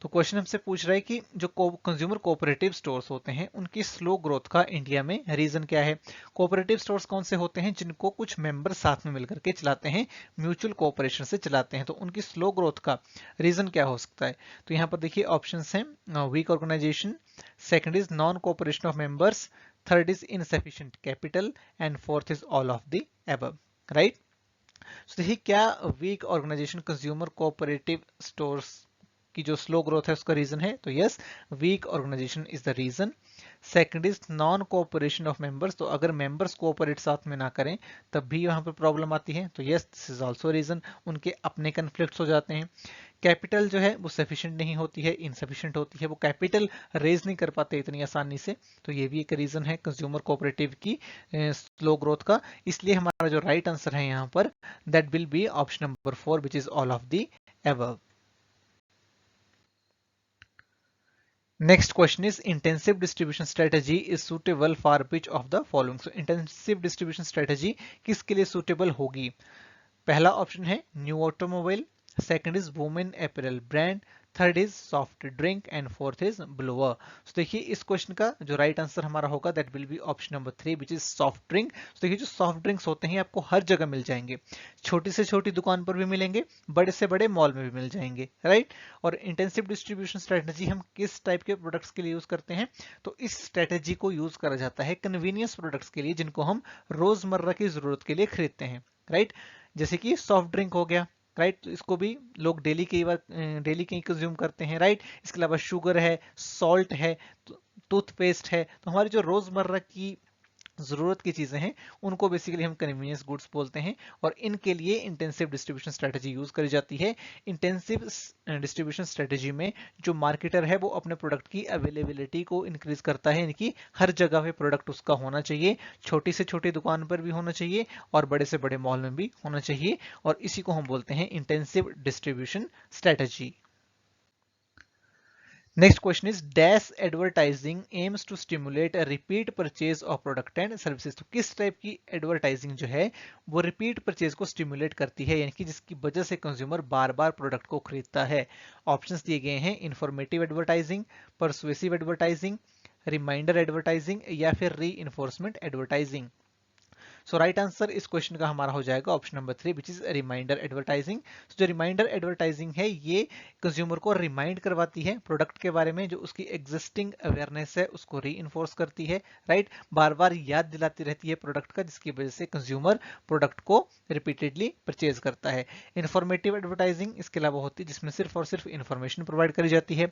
तो क्वेश्चन हमसे पूछ रहा है कि जो कंज्यूमर कोऑपरेटिव स्टोर्स होते हैं उनकी स्लो ग्रोथ का इंडिया में रीजन क्या है। कोऑपरेटिव स्टोर्स कौन से होते हैं, जिनको कुछ मेंबर साथ में मिलकर के चलाते हैं, म्यूचुअल कोऑपरेशन से चलाते हैं, तो उनकी स्लो ग्रोथ का रीजन क्या हो सकता है। तो यहाँ पर देखिए ऑप्शंस हैं, weak organisation, second is non cooperation of members, third is insufficient capital, and fourth is all of the above, right? So देखिए क्या weak organisation consumer cooperative stores की जो स्लो ग्रोथ है उसका रीजन है, तो yes weak organisation is the reason. Second is non cooperation of members, तो अगर मेंबर्स कोऑपरेट साथ में ना करें तब भी वहां पर प्रॉब्लम आती है, तो yes this is also reason, उनके अपने कन्फ्लिक्ट्स हो जाते हैं। कैपिटल जो है वो सफिशिएंट नहीं होती है, इनसफिशिएंट होती है, वो कैपिटल रेज नहीं कर पाते इतनी आसानी से, तो ये भी एक रीजन है कंज्यूमर कोऑपरेटिव की स्लो ग्रोथ का। इसलिए हमारा जो राइट आंसर है यहाँ पर that will be option number 4 which is all of the above. Next question is intensive distribution strategy is suitable for which of the following? So intensive distribution strategy किसके लिए suitable होगी। पहला ऑप्शन है new automobile, second is women apparel brand, third is soft drink and fourth is blower. तो देखिए इस क्वेश्चन का जो राइट आंसर हमारा होगा that will be option number 3 which is soft drink. तो देखिए जो सॉफ्ट ड्रिंक्स होते हैं आपको हर जगह मिल जाएंगे, छोटी से छोटी दुकान पर भी मिलेंगे, बड़े से बड़े मॉल में भी मिल जाएंगे, राइट। और इंटेंसिव डिस्ट्रीब्यूशन स्ट्रेटेजी हम किस टाइप के प्रोडक्ट्स के लिए यूज करते हैं, तो इस स्ट्रेटेजी को यूज करा जाता है कन्वीनियंस प्रोडक्ट्स के लिए जिनको हम रोजमर्रा की जरूरत के लिए खरीदते हैं, राइट। जैसे कि सॉफ्ट ड्रिंक हो गया, राइट, तो इसको भी लोग डेली कई बार डेली कहीं कंज्यूम करते हैं, राइट। इसके अलावा शुगर है, सॉल्ट है, टूथपेस्ट है, तो हमारी जो रोजमर्रा की जरूरत की चीजें हैं उनको बेसिकली हम कन्वीनियंस गुड्स बोलते हैं, और इनके लिए इंटेंसिव डिस्ट्रीब्यूशन स्ट्रेटेजी यूज करी जाती है। इंटेंसिव डिस्ट्रीब्यूशन स्ट्रेटेजी में जो मार्केटर है वो अपने प्रोडक्ट की अवेलेबिलिटी को इंक्रीज करता है, यानी कि हर जगह पे प्रोडक्ट उसका होना चाहिए, छोटी से छोटी दुकान पर भी होना चाहिए और बड़े से बड़े मॉल में भी होना चाहिए, और इसी को हम बोलते हैं intensive distribution strategy. Next question is dash advertising aims to stimulate a repeat purchase of product and services। तो किस टाइप की एडवर्टाइजिंग जो है वो रिपीट परचेज को स्टिमुलेट करती है, यानी कि जिसकी वजह से कंज्यूमर बार बार प्रोडक्ट को खरीदता है। ऑप्शंस दिए गए हैं informative advertising, persuasive advertising, reminder advertising या फिर reinforcement advertising. So right answer इस क्वेश्चन का हमारा हो जाएगा option number 3 which is reminder advertising. जो रिमाइंडर एडवर्टाइजिंग है ये कंज्यूमर को रिमाइंड करवाती है प्रोडक्ट के बारे में, जो उसकी एग्जिस्टिंग अवेयरनेस है उसको री इन्फोर्स करती है, राइट। बार बार याद दिलाती रहती है प्रोडक्ट का, जिसकी वजह से कंज्यूमर प्रोडक्ट को रिपीटेडली परचेज करता है। इन्फॉर्मेटिव एडवर्टाइजिंग इसके अलावा होती है जिसमें सिर्फ और सिर्फ इन्फॉर्मेशन प्रोवाइड करी जाती है।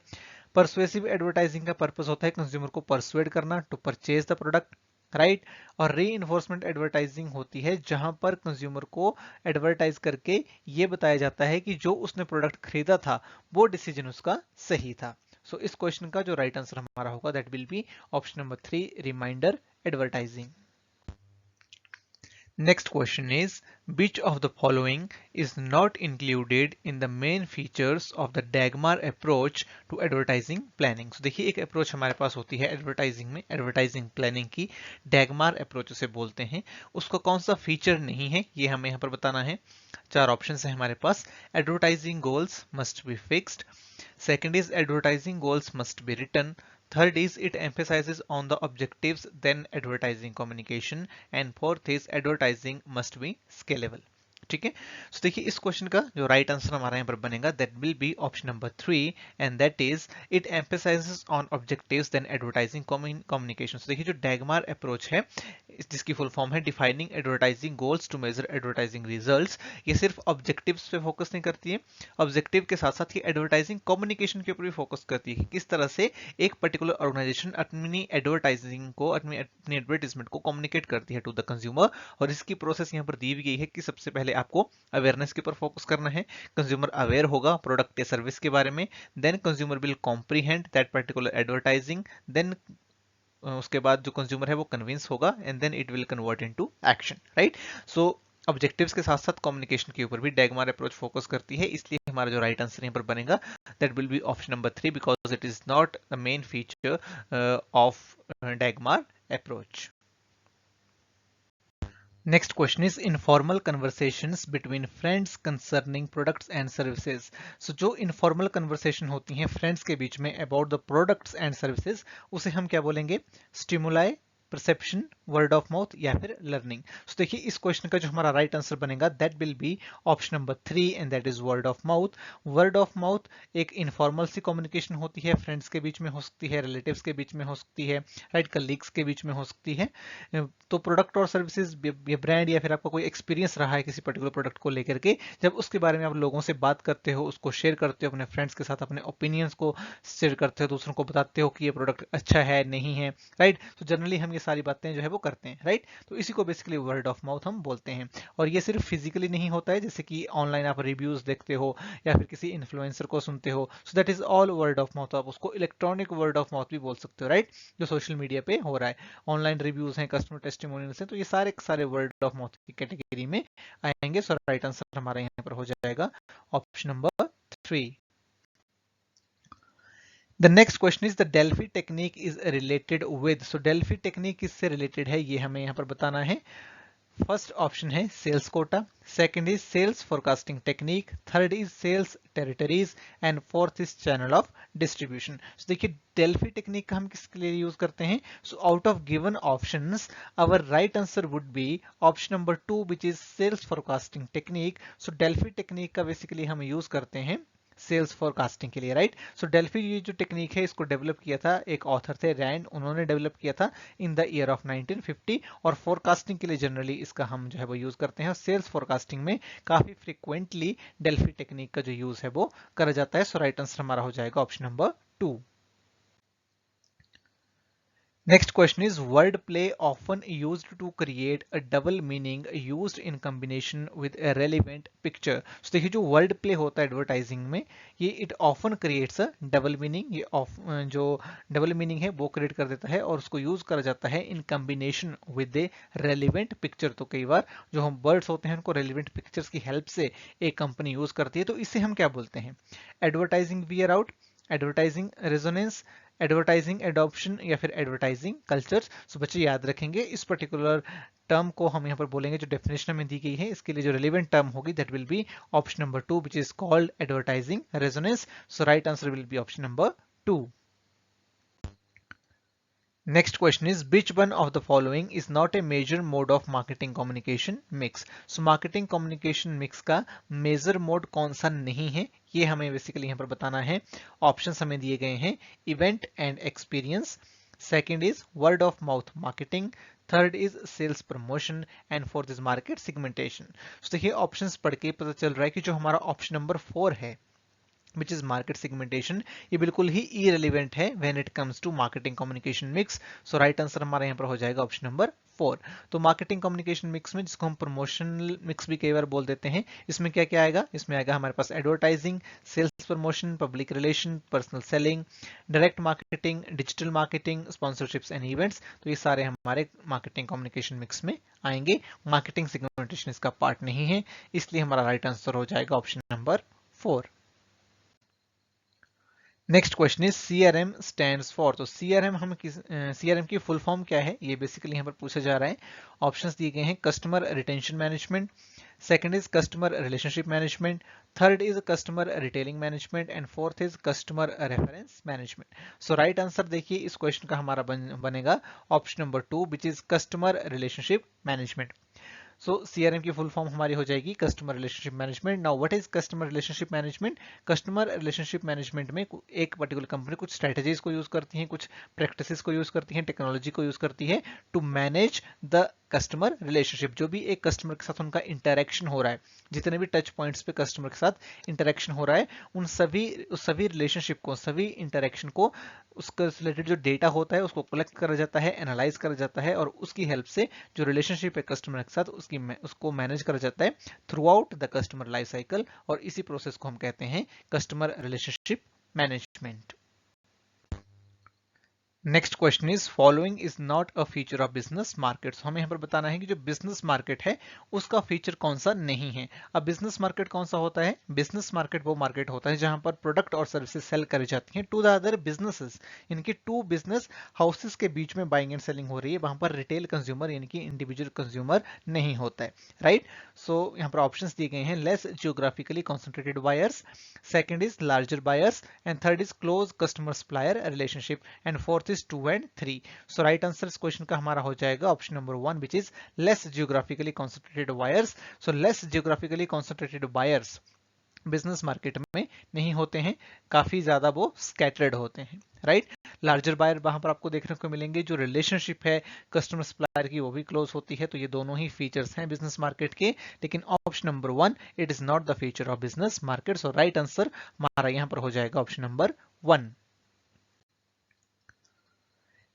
परसुएसिव एडवर्टाइजिंग का पर्पस होता है कंज्यूमर को परसुएड करना to purchase the product, right. और री इन्फोर्समेंट एडवर्टाइजिंग होती है जहां पर कंज्यूमर को एडवर्टाइज करके ये बताया जाता है कि जो उसने प्रोडक्ट खरीदा था वो डिसीजन उसका सही था। सो इस क्वेश्चन का जो राइट आंसर हमारा होगा that will be option number 3 reminder advertising. Next question is, which of the following is not included in the main features of the Dagmar approach to advertising planning? So देखिए एक अप्रोच हमारे पास होती है एडवर्टाइजिंग में, एडवर्टाइजिंग प्लानिंग की डैगमार अप्रोच उसे बोलते हैं। उसका कौन सा फीचर नहीं है ये हमें यहाँ पर बताना है। चार ऑप्शन है हमारे पास। Advertising goals must be fixed, second is advertising goals must be written, third is it emphasizes on the objectives then advertising communication, and fourth is advertising must be scalable। ठीक है। तो देखिए इस क्वेश्चन का जो राइट आंसर हमारा यहाँ पर बनेगा that will be option number 3 and that is it emphasises on objectives then advertising communication. देखिए जो डैगमार अप्रोच है जिसकी फुल फॉर्म है defining advertising goals to measure advertising results, ये सिर्फ ऑब्जेक्टिव्स पे फोकस नहीं करती है, ऑब्जेक्टिव के साथ साथ ये एडवर्टाइजिंग कम्युनिकेशन के ऊपर भी फोकस करती है, किस तरह से एक पर्टिकुलर ऑर्गेनाइजेशन अपनी एडवर्टाइजिंग को अपनी एडवर्टाइजमेंट को कम्युनिकेट करती है टू द कंज्यूमर। और इसकी प्रोसेस यहाँ पर दी गई है कि सबसे पहले आपको अवेयरनेस के ऊपर फोकस करना है, कंज्यूमर अवेयर होगा प्रोडक्ट या सर्विस के बारे में, then consumer will comprehend that particular advertising, then उसके बाद जो कंज्यूमर है वो कन्विंस होगा and then it will convert into action, right. So objectives के साथ साथ कम्युनिकेशन के ऊपर भी डैगमार अप्रोच फोकस करती है, इसलिए हमारा जो राइट आंसर यहाँ पर बनेगा that will be option number 3 because it is not the main feature of DAGMAR approach. Next question is informal conversations between friends concerning products and services। So जो informal conversation होती हैं friends के बीच में about the products and services उसे हम क्या बोलेंगे? Stimuli, perception, word of mouth या फिर लर्निंग। तो देखिए इस क्वेश्चन का जो हमारा राइट आंसर बनेगा that will be option number 3 and that is word of mouth. Word of mouth एक इनफॉर्मल सी कम्युनिकेशन होती है, फ्रेंड्स के बीच में हो सकती है, रिलेटिव्स के बीच में हो सकती है, राइट, कलीग्स के बीच में हो सकती है। तो प्रोडक्ट और सर्विसेज या ब्रांड या फिर आपका कोई एक्सपीरियंस रहा है किसी पर्टिकुलर प्रोडक्ट को लेकर के, जब उसके बारे में आप लोगों से बात करते हो, उसको शेयर करते हो अपने फ्रेंड्स के साथ, अपने ओपिनियंस को शेयर करते हो, दूसरों को बताते हो कि ये प्रोडक्ट अच्छा है नहीं है, राइट। तो जनरली हम ये सारी बातें जो है वो करते हैं, राइट। तो इसी को बेसिकली वर्ड ऑफ माउथ हम बोलते हैं। और ये सिर्फ फिजिकली नहीं होता है, जैसे कि ऑनलाइन आप रिव्यूज देखते हो या फिर किसी इन्फ्लुएंसर को सुनते हो, so that is all word of mouth. आप उसको इलेक्ट्रॉनिक वर्ड ऑफ माउथ भी बोल सकते हो, राइट, जो सोशल मीडिया पे हो रहा है, ऑनलाइन रिव्यूज हैं, कस्टमर टेस्टिमोनियल्स हैं, तो ये सारे सारे वर्ड ऑफ माउथ की कैटेगरी में आएंगे। सो राइट आंसर हमारा यहाँ पर हो जाएगा option number 3। The next question is the Delphi technique is related with। So Delphi technique किससे related है ये हमें यहाँ पर बताना है। फर्स्ट ऑप्शन है sales quota, second is sales forecasting technique, third is sales territories and fourth is channel of distribution. So देखिए डेल्फी टेक्निक का हम किसके लिए यूज करते हैं? So out of given options our right answer would be option number 2 which is sales forecasting technique. So Delphi technique का बेसिकली हम यूज करते हैं सेल्स फोरकास्टिंग के लिए, राइट। सो डेल्फी ये जो टेक्निक है इसको डेवलप किया था एक ऑथर थे रैंड, उन्होंने डेवलप किया था इन द ईयर ऑफ 1950 और फोरकास्टिंग के लिए जनरली इसका हम जो है वो यूज करते हैं। सेल्स फोरकास्टिंग में काफी फ्रिक्वेंटली डेल्फी टेक्निक का जो यूज है वो करा जाता है। सो राइट आंसर हमारा हो जाएगा option number 2। Next question is wordplay often used to create a double meaning used in combination with a relevant picture. So देखिए जो word play होता है एडवर्टाइजिंग में ये it often creates a double meaning, ये जो double meaning है वो create कर देता है और उसको use करा जाता है in combination with a relevant picture। तो कई बार जो हम words होते हैं उनको relevant pictures की help से एक कंपनी यूज करती है, तो इसे हम क्या बोलते हैं? Advertising wear out, advertising resonance, advertising adoption या फिर एडवर्टाइजिंग कल्चर। सो बच्चे याद रखेंगे इस पर्टिकुलर टर्म को हम यहाँ पर बोलेंगे जो डेफिनेशन में दी गई है, इसके लिए जो रिलेवेंट टर्म होगी that will be option number 2 which is called advertising resonance. So right answer will be option number 2। Next question is which one of the following is not a major mode of marketing communication mix? So marketing communication mix का मेजर मोड कौन सा नहीं है ये हमें बेसिकली यहाँ पर बताना है। ऑप्शंस हमें दिए गए हैं event and experience, second is word of mouth marketing, third is sales promotion and fourth is market segmentation. तो देखिए ऑप्शंस पढ़ के पता चल रहा है कि जो हमारा ऑप्शन नंबर 4 है which is market segmentation ये बिल्कुल ही irrelevant है when it comes to marketing communication mix। so right answer हमारा यहाँ पर हो जाएगा ऑप्शन नंबर 4। तो marketing communication mix में जिसको हम promotional mix भी कई बार बोल देते हैं, इसमें क्या क्या आएगा? इसमें आएगा हमारे पास advertising, sales promotion, public relation, personal selling, direct marketing, digital marketing, sponsorships and events. तो ये सारे हमारे मार्केटिंग कम्युनिकेशन मिक्स में आएंगे। मार्केटिंग सेगमेंटेशन इसका पार्ट नहीं है, इसलिए हमारा राइट आंसर हो जाएगा option number 4। Next question is CRM stands for. तो CRM हम किस CRM की फुल फॉर्म क्या है ये बेसिकली यहाँ पर पूछा जा रहा है। ऑप्शंस दिए गए हैं customer retention management, second is customer relationship management, third is customer retailing management and fourth is customer reference management. So right answer देखिए इस क्वेश्चन का हमारा बनेगा option number 2 which is customer relationship management. So CRM की फुल फॉर्म हमारी हो जाएगी customer relationship management. Now what is customer relationship management? Customer relationship management में एक पर्टिकुलर कंपनी कुछ स्ट्रेटेजीज को यूज करती है, कुछ प्रैक्टिसेस को यूज करती है, टेक्नोलॉजी को यूज करती है to manage the customer relationship. जो भी एक कस्टमर के साथ उनका इंटरेक्शन हो रहा है, जितने भी टच पॉइंट्स पे कस्टमर के साथ इंटरेक्शन हो रहा है, उन सभी रिलेशनशिप को, सभी इंटरेक्शन को, उसका रिलेटेड जो डेटा होता है उसको कलेक्ट करा जाता है, एनालाइज करा जाता है और उसकी हेल्प से जो रिलेशनशिप है कस्टमर के साथ उसको मैनेज करा जाता है through out the customer life cycle, और इसी प्रोसेस को हम कहते हैं customer relationship management. Next question is following is not a feature of business market. हमें यहाँ पर बताना है कि जो बिजनेस मार्केट है उसका फीचर कौन सा नहीं है। अब बिजनेस मार्केट कौन सा होता है? बिजनेस मार्केट वो मार्केट होता है जहां पर प्रोडक्ट और सर्विसेज सेल करी जाती हैं टू द अदर बिजनेसेस। इनकी टू बिजनेस हाउसेस के बीच में बाइंग एंड सेलिंग हो रही है, वहां पर रिटेल कंज्यूमर यानी कि इंडिविजुअल कंज्यूमर नहीं होता है, राइट। सो यहाँ पर ऑप्शंस दिए गए हैं less geographically concentrated buyers, second is larger buyers and third is close customer supplier relationship and fourth is 2 and 3। So right answer इस क्वेश्चन का हमारा हो जाएगा option number 1 which is less geographically concentrated buyers. So less geographically concentrated buyers business market में नहीं होते हैं, काफी ज्यादा वो स्कैटर्ड होते हैं, राइट। लार्जर बायर वहां पर आपको देखने को मिलेंगे, जो रिलेशनशिप है कस्टमर सप्लायर की वो भी क्लोज होती है। तो ये दोनों ही फीचर्स हैं बिजनेस मार्केट के, लेकिन option number 1 it is not the feature of business market. So right answer हमारा यहां पर हो जाएगा option number 1।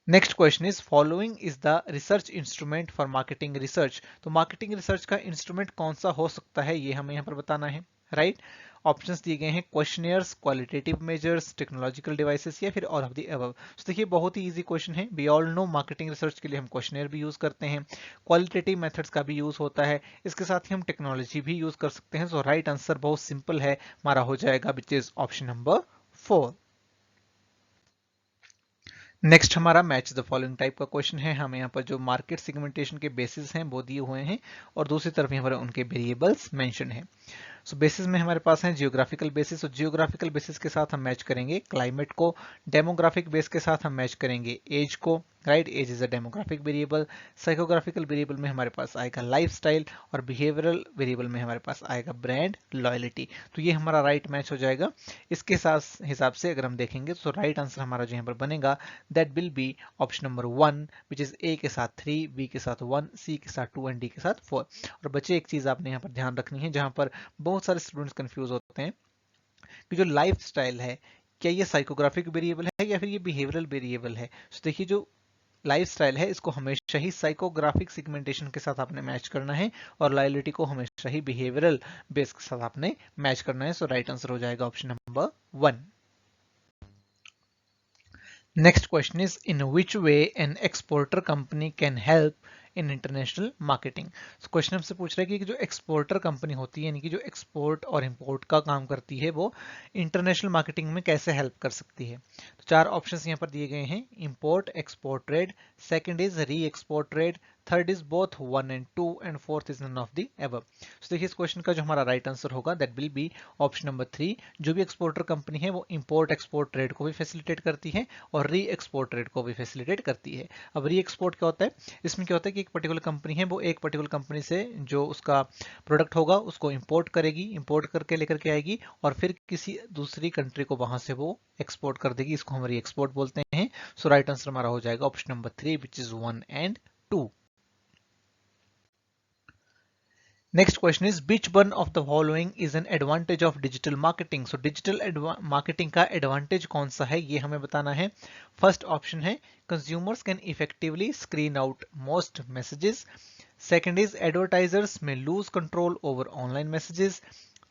Next question is following is the research instrument for marketing research. तो मार्केटिंग रिसर्च का इंस्ट्रूमेंट कौन सा हो सकता है ये हमें यहाँ पर बताना है, राइट। ऑप्शंस दिए गए हैं questionnaires, qualitative measures, technological devices या फिर ऑल ऑफ द अबव। तो देखिए बहुत ही इजी क्वेश्चन है। We all know marketing research के लिए हम क्वेश्चनियर भी यूज करते हैं, क्वालिटेटिव मेथड्स का भी यूज होता है, इसके साथ ही हम टेक्नोलॉजी भी यूज कर सकते हैं। सो राइट आंसर बहुत सिंपल है, हमारा हो जाएगा which is option number 4। Next हमारा मैच द फॉलोइंग टाइप का क्वेश्चन है। हमें यहाँ पर जो मार्केट सेगमेंटेशन के बेसिस हैं वो दिए हुए हैं और दूसरी तरफ यहाँ पर उनके वेरिएबल्स मेंशन है। सो बेसिस में हमारे पास है जियोग्राफिकल बेसिस, और जियोग्राफिकल बेसिस के साथ हम मैच करेंगे क्लाइमेट को, डेमोग्राफिक बेस के साथ हम मैच करेंगे एज को, right, age is a demographic variable. Psychographical variable में हमारे पास आएगा लाइफस्टाइल, और बिहेवियरल वेरिएबल में हमारे पास आएगा ब्रांड लॉयल्टी। तो ये हमारा राइट मैच हो जाएगा। इसके हिसाब से अगर हम देखेंगे तो राइट आंसर हमारा जो यहाँ पर बनेगा that will be option number 1, which is a के साथ 3, बी के साथ 1, सी के साथ 2 एंड डी के साथ 4। और बच्चे एक चीज आपने यहाँ पर ध्यान रखनी है, जहां पर बहुत सारे स्टूडेंट्स कंफ्यूज होते हैं कि जो लाइफ स्टाइल है क्या ये साइकोग्राफिक वेरिएबल है या फिर ये बिहेवियरल वेरिएबल है। तो देखिए जो लाइफ स्टाइल है इसको हमेशा ही साइकोग्राफिक सिगमेंटेशन के साथ आपने मैच करना है, और लॉयल्टी को हमेशा ही बिहेवियरल बेस के साथ आपने मैच करना है। सो राइट आंसर हो जाएगा option number 1। Next question is, in which way an exporter company can help in international marketing. Question हमसे पूछ रहा है कि जो एक्सपोर्टर कंपनी होती है, यानी कि जो एक्सपोर्ट और इंपोर्ट का काम करती है, वो इंटरनेशनल मार्केटिंग में कैसे हेल्प कर सकती है। तो चार ऑप्शंस यहाँ पर दिए गए हैं, import export trade, second is reexport trade, third is both 1 and 2 and fourth is none of the above. तो देखिए इस क्वेश्चन का जो हमारा राइट आंसर होगा that will be option number 3। जो भी एक्सपोर्टर कंपनी है वो इंपोर्ट एक्सपोर्ट ट्रेड को भी फैसिलिटेट करती है और री एक्सपोर्ट ट्रेड को भी फैसिलिटेट करती है। अब री एक्सपोर्ट क्या होता है, इसमें क्या होता है कि एक पर्टिकुलर कंपनी है वो एक पर्टिकुलर कंपनी से जो उसका प्रोडक्ट होगा उसको इंपोर्ट करेगी, इंपोर्ट करके लेकर के आएगी और फिर किसी दूसरी कंट्री को वहां से वो एक्सपोर्ट कर देगी, इसको हम री एक्सपोर्ट बोलते हैं। सो राइट आंसर हमारा हो जाएगा option number 3 which is 1 and 2। Next question is, which one of the following is an advantage of digital marketing? So digital marketing का advantage कौन सा है ये हमें बताना है। फर्स्ट ऑप्शन है consumers can effectively screen out most messages. Second is advertisers may lose control over online messages.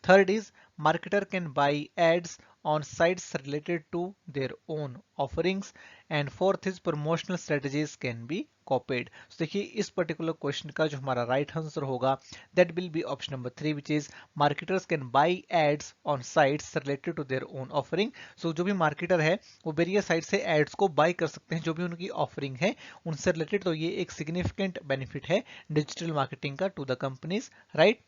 Third is marketer can buy ads on sites related to their own offerings. And fourth is promotional strategies can be copied. So देखिए इस पर्टिकुलर क्वेश्चन का जो हमारा राइट आंसर होगा that will be option number 3 which is marketers can buy ads on sites related to their own offering. So जो भी मार्केटर है वो वेरियस साइट से एड्स को बाय कर सकते हैं जो भी उनकी ऑफरिंग है उनसे रिलेटेड। तो ये एक सिग्निफिकेंट बेनिफिट है डिजिटल मार्केटिंग का टू द कंपनीज, राइट।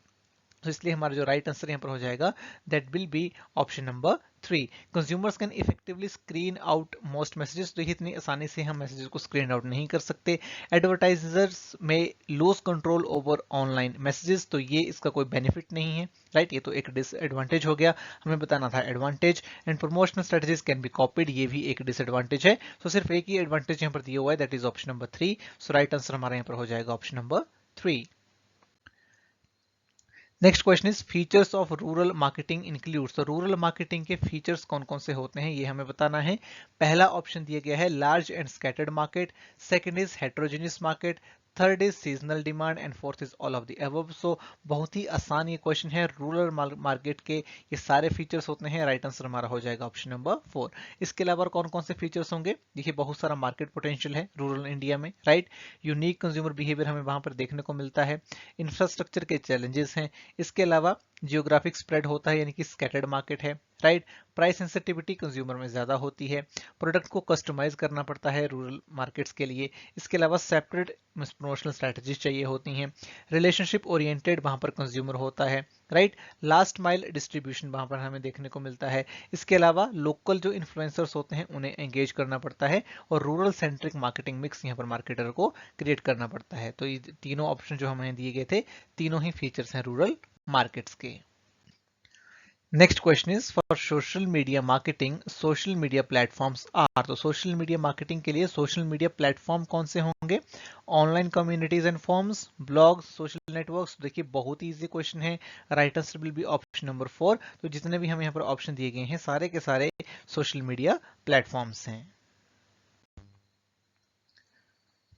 तो इसलिए हमारा जो राइट आंसर यहाँ पर हो जाएगा that will be option number 3। Consumers can effectively screen out most messages. तो ये इतनी आसानी से हम मैसेजेस को स्क्रीन आउट नहीं कर सकते। एडवर्टाइजर्स में lose control over online messages, तो ये इसका कोई बेनिफिट नहीं है, राइट। ये तो एक डिसएडवांटेज हो गया, हमें बताना था advantage. And promotional strategies can be copied, ये भी एक डिसएडवांटेज है। तो सिर्फ एक ही एडवांटेज यहाँ पर दिया हुआ है that is option number 3। So right answer हमारा यहाँ पर हो जाएगा option number 3। Next question is features of rural marketing includes. तो रूरल मार्केटिंग के फीचर्स कौन कौन से होते हैं ये हमें बताना है। पहला ऑप्शन दिया गया है large and scattered market, second is heterogeneous market, third is seasonal demand and fourth is all of the above. So बहुत ही आसान ये क्वेश्चन है। रूरल मार्केट के ये सारे फीचर्स होते हैं, राइट आंसर हमारा हो जाएगा ऑप्शन नंबर 4। इसके अलावा कौन कौन से फीचर्स होंगे, देखिए बहुत सारा मार्केट पोटेंशियल है रूरल इंडिया में, राइट। यूनिक कंज्यूमर बिहेवियर हमें वहां पर देखने को मिलता है। इंफ्रास्ट्रक्चर के चैलेंजेस हैं। इसके अलावा जियोग्राफिक स्प्रेड होता है यानी कि स्कैटर्ड मार्केट है, राइट। प्राइस सेंसिटिविटी कंज्यूमर में ज्यादा होती है। प्रोडक्ट को कस्टमाइज करना पड़ता है रूरल मार्केट्स के लिए। इसके अलावा सेपरेट प्रमोशनल स्ट्रैटेजीज चाहिए होती हैं। रिलेशनशिप ओरिएंटेड वहां पर कंज्यूमर होता है, राइट। लास्ट माइल डिस्ट्रीब्यूशन वहां पर हमें देखने को मिलता है। इसके अलावा लोकल जो इन्फ्लुएंसर्स होते हैं उन्हें एंगेज करना पड़ता है और रूरल सेंट्रिक मार्केटिंग मिक्स यहाँ पर मार्केटर को क्रिएट करना पड़ता है। तो ये तीनों ऑप्शन जो हमें दिए गए थे तीनों ही फीचर्स हैं रूरल मार्केट्स के। Next question is for social media marketing social media platforms are. तो सोशल मीडिया मार्केटिंग के लिए सोशल मीडिया प्लेटफॉर्म कौन से होंगे, online communities and forums, blogs, social networks. देखिए बहुत ही इजी क्वेश्चन है, right answer will be option number 4। तो जितने भी हमें यहाँ पर ऑप्शन दिए गए हैं सारे के सारे सोशल मीडिया प्लेटफॉर्म्स हैं।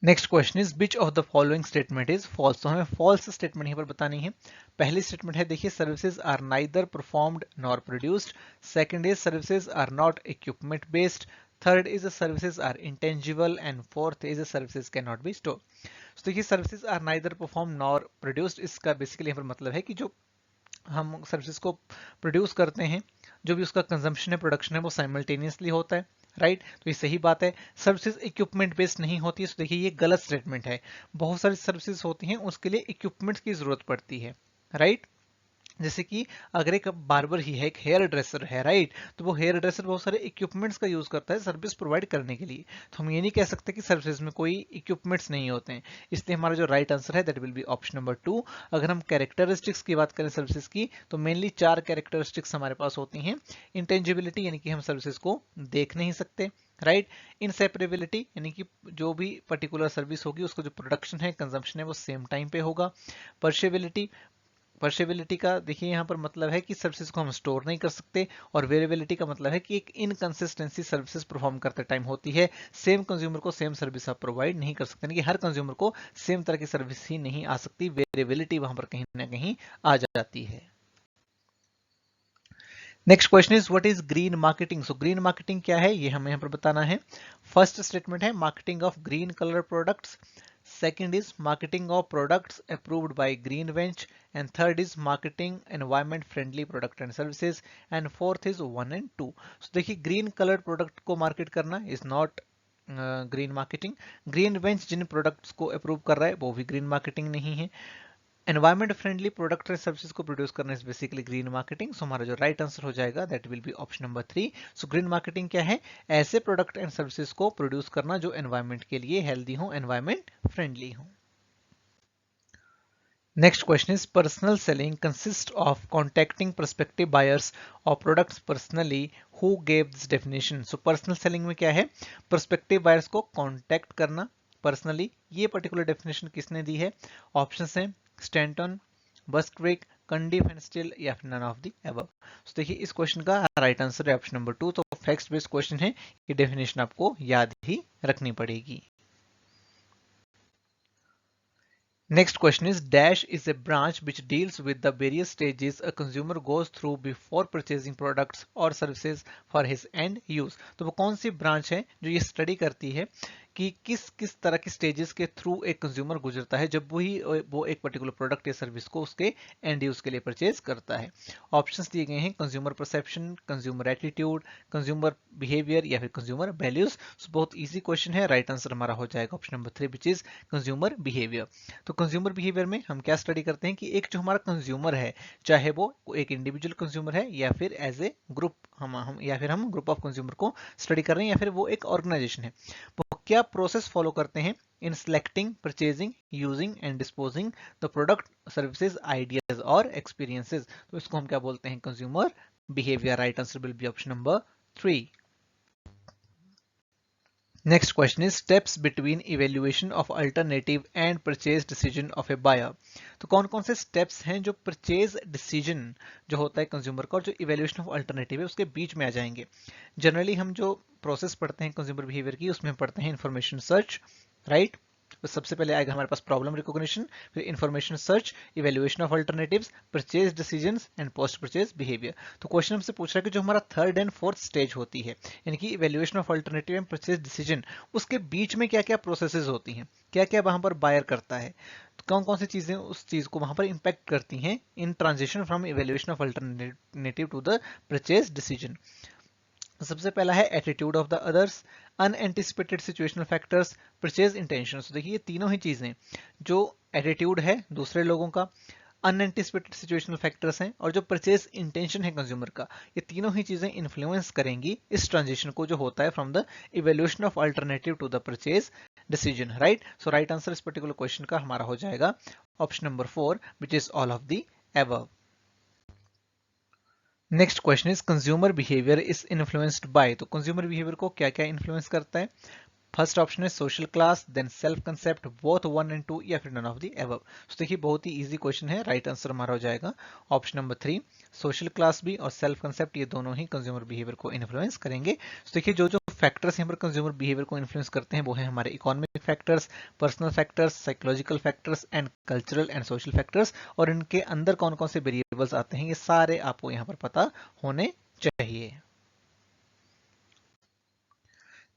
Next question is which of the following statement is false. तो हमें फॉल्स स्टेटमेंट यहाँ पर बतानी है। पहली स्टेटमेंट है देखिए services are neither performed nor produced. Second is services are not equipment based. Third is services are intangible and fourth is services can not be store. तो देखिए services are neither perform nor produced, इसका बेसिकली यहाँ पर मतलब है कि जो हम सर्विसेज को प्रोड्यूस करते हैं जो भी उसका कंजम्पशन है प्रोडक्शन है वो साइमल्टेनियसली होता है, राइट। तो ये सही बात है, सर्विसेज इक्विपमेंट बेस्ड नहीं होती है। तो देखिए ये गलत स्टेटमेंट है। बहुत सारी सर्विसेज होती हैं उसके लिए इक्विपमेंट्स की जरूरत पड़ती है, राइट। जैसे कि अगर एक बार्बर ही है, एक हेयर ड्रेसर है, राइट, तो वो हेयर ड्रेसर बहुत सारे इक्विपमेंट्स का यूज करता है सर्विस प्रोवाइड करने के लिए। तो हम ये नहीं कह सकते कि सर्विसेज में कोई इक्विपमेंट्स नहीं होते हैं। इसलिए हमारा जो राइट आंसर है that will be option number 2। अगर हम कैरेक्टरिस्टिक्स की बात करें सर्विसेज की, तो मेनली 4 कैरेक्टरिस्टिक्स हमारे पास होती हैं। इंटेंजिबिलिटी यानी कि हम सर्विसेज को देख नहीं सकते, राइट। इनसेपरेबिलिटी यानी कि जो भी पर्टिकुलर सर्विस होगी उसका जो प्रोडक्शन है, कंजम्पशन है, वो सेम टाइम पे होगा। पर्शिबिलिटी, पर्शेबिलिटी का देखिए यहाँ पर मतलब है कि सर्विसेज को हम स्टोर नहीं कर सकते। और वेरिएबिलिटी का मतलब है कि एक इनकंसिस्टेंसी सर्विसेज परफॉर्म करते टाइम होती है। सेम कंज्यूमर को सेम सर्विस आप प्रोवाइड नहीं कर सकते, कि हर कंज्यूमर को सेम तरह की सर्विस ही नहीं आ सकती। वेरिएबिलिटी वहां पर कहीं ना कहीं आ जाती है। Next question is what is green marketing. So green marketing क्या है ये हमें यहाँ पर बताना है। फर्स्ट स्टेटमेंट है marketing of green colour products, second is marketing of products approved by green bench, and third is marketing environment friendly product and services, and fourth is 1 and 2. So देखिए ग्रीन कलर प्रोडक्ट को मार्केट करना is not green marketing. Green bench जिन प्रोडक्ट्स को अप्रूव कर रहा है वो भी ग्रीन मार्केटिंग नहीं है। Environment friendly product and services को प्रोड्यूस करना is basically green marketing. So हमारा जो राइट आंसर हो जाएगा that will be option number 3। So green marketing क्या है? ऐसे प्रोडक्ट एंड सर्विसेज को प्रोड्यूस करना जो एनवायरमेंट के लिए हेल्दी हो, एनवायरमेंट फ्रेंडली हो। Next question is personal selling consists of contacting prospective buyers of products personally. Who gave this definition? So personal selling में क्या है? Prospective buyers को contact करना personally। ये particular definition किसने दी है? Options हैं Stanton, Buskwick, Cundiff and Still या फिर none of the above। So देखिए इस क्वेश्चन का राइट आंसर है ऑप्शन नंबर 2। तो फैक्ट बेस्ड क्वेश्चन है, ये डेफिनेशन आपको याद ही रखनी पड़ेगी। Next question is dash is a branch which deals with the various stages a consumer goes through before purchasing products or services for his end use। तो वो कौन सी ब्रांच है जो ये स्टडी करती है कि किस किस तरह के स्टेजेस के थ्रू एक कंज्यूमर गुजरता है जब वो एक पर्टिकुलर प्रोडक्ट या सर्विस को उसके एंड यूज के लिए परचेज करता है। ऑप्शंस दिए गए हैं consumer perception, consumer attitude, consumer behaviour या फिर कंज्यूमर वैल्यूज। बहुत इजी क्वेश्चन है, राइट आंसर हमारा हो जाएगा option number 3 which is consumer behaviour. तो कंज्यूमर बिहेवियर में हम क्या स्टडी करते हैं कि एक जो हमारा कंज्यूमर है, चाहे वो एक इंडिविजुअल कंज्यूमर है या फिर एज ए ग्रुप, हम या फिर हम ग्रुप ऑफ कंज्यूमर को स्टडी कर रहे हैं या फिर वो एक ऑर्गेनाइजेशन है, वो क्या प्रोसेस फॉलो करते हैं in selecting, purchasing, using and disposing the product, services, ideas और एक्सपीरियंसेस। तो इसको हम क्या बोलते हैं? Consumer behaviour. Right answer will be option number 3। Next question is steps between evaluation of alternative and purchase decision of a buyer। तो कौन कौन से steps हैं जो purchase decision जो होता है कंज्यूमर का और जो evaluation of alternative है उसके बीच में आ जाएंगे। जनरली हम जो प्रोसेस पढ़ते हैं कंज्यूमर बिहेवियर की उसमें पढ़ते हैं इंफॉर्मेशन सर्च, राइट। तो सबसे पहले आएगा हमारे पास प्रॉब्लम रिकॉग्निशन, फिर information search, evaluation of alternatives, purchase decisions and post purchase behaviour. तो क्वेश्चन हमसे पूछ रहा है कि जो हमारा थर्ड एंड फोर्थ स्टेज होती है यानी कि evaluation of alternative and purchase decision, उसके बीच में क्या क्या प्रोसेसेस होती हैं, क्या क्या वहां पर बायर करता है, तो कौन कौन सी चीजें उस चीज को वहां पर इंपैक्ट करती हैं in transition from evaluation of alternative to the purchase decision. सबसे पहला है attitude of the others, unanticipated situational factors, purchase intention. देखिए ये तीनों ही चीजें, जो एटीट्यूड है दूसरे लोगों का, अनएंटिसिपेटेड सिचुएशनल फैक्टर्स हैं और जो परचेज इंटेंशन है कंज्यूमर का, ये तीनों ही चीजें इन्फ्लुएंस करेंगी इस ट्रांजिशन को जो होता है from the evaluation of alternative to the purchase decision, right. So right answer इस पर्टिकुलर क्वेश्चन का हमारा हो जाएगा option number 4 which is all of the above. Next question is consumer behaviour is influenced by. तो कंज्यूमर बिहेवियर को क्या क्या इन्फ्लुएंस करता है? फर्स्ट ऑप्शन है social class, then self concept, both 1 and 2 या फिर नन ऑफ द एबव। तो देखिए बहुत ही इजी क्वेश्चन है, राइट आंसर हमारा हो जाएगा ऑप्शन नंबर 3। सोशल क्लास भी और सेल्फ कंसेप्ट ये दोनों ही कंज्यूमर बिहेवियर को इन्फ्लुएंस करेंगे। तो देखिए जो जो फैक्टर्स यहाँ पर कंज्यूमर बिहेवियर को इन्फ्लुएंस करते हैं वो है हमारे economic factors, personal factors, psychological factors and cultural and social factors. और इनके अंदर कौन कौन से वेरिएबल्स आते हैं ये सारे आपको यहाँ पर पता होने चाहिए।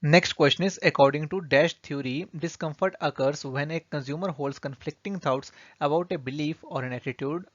Next question is according to Dash theory, discomfort occurs when a consumer holds conflicting thoughts about a belief or an attitude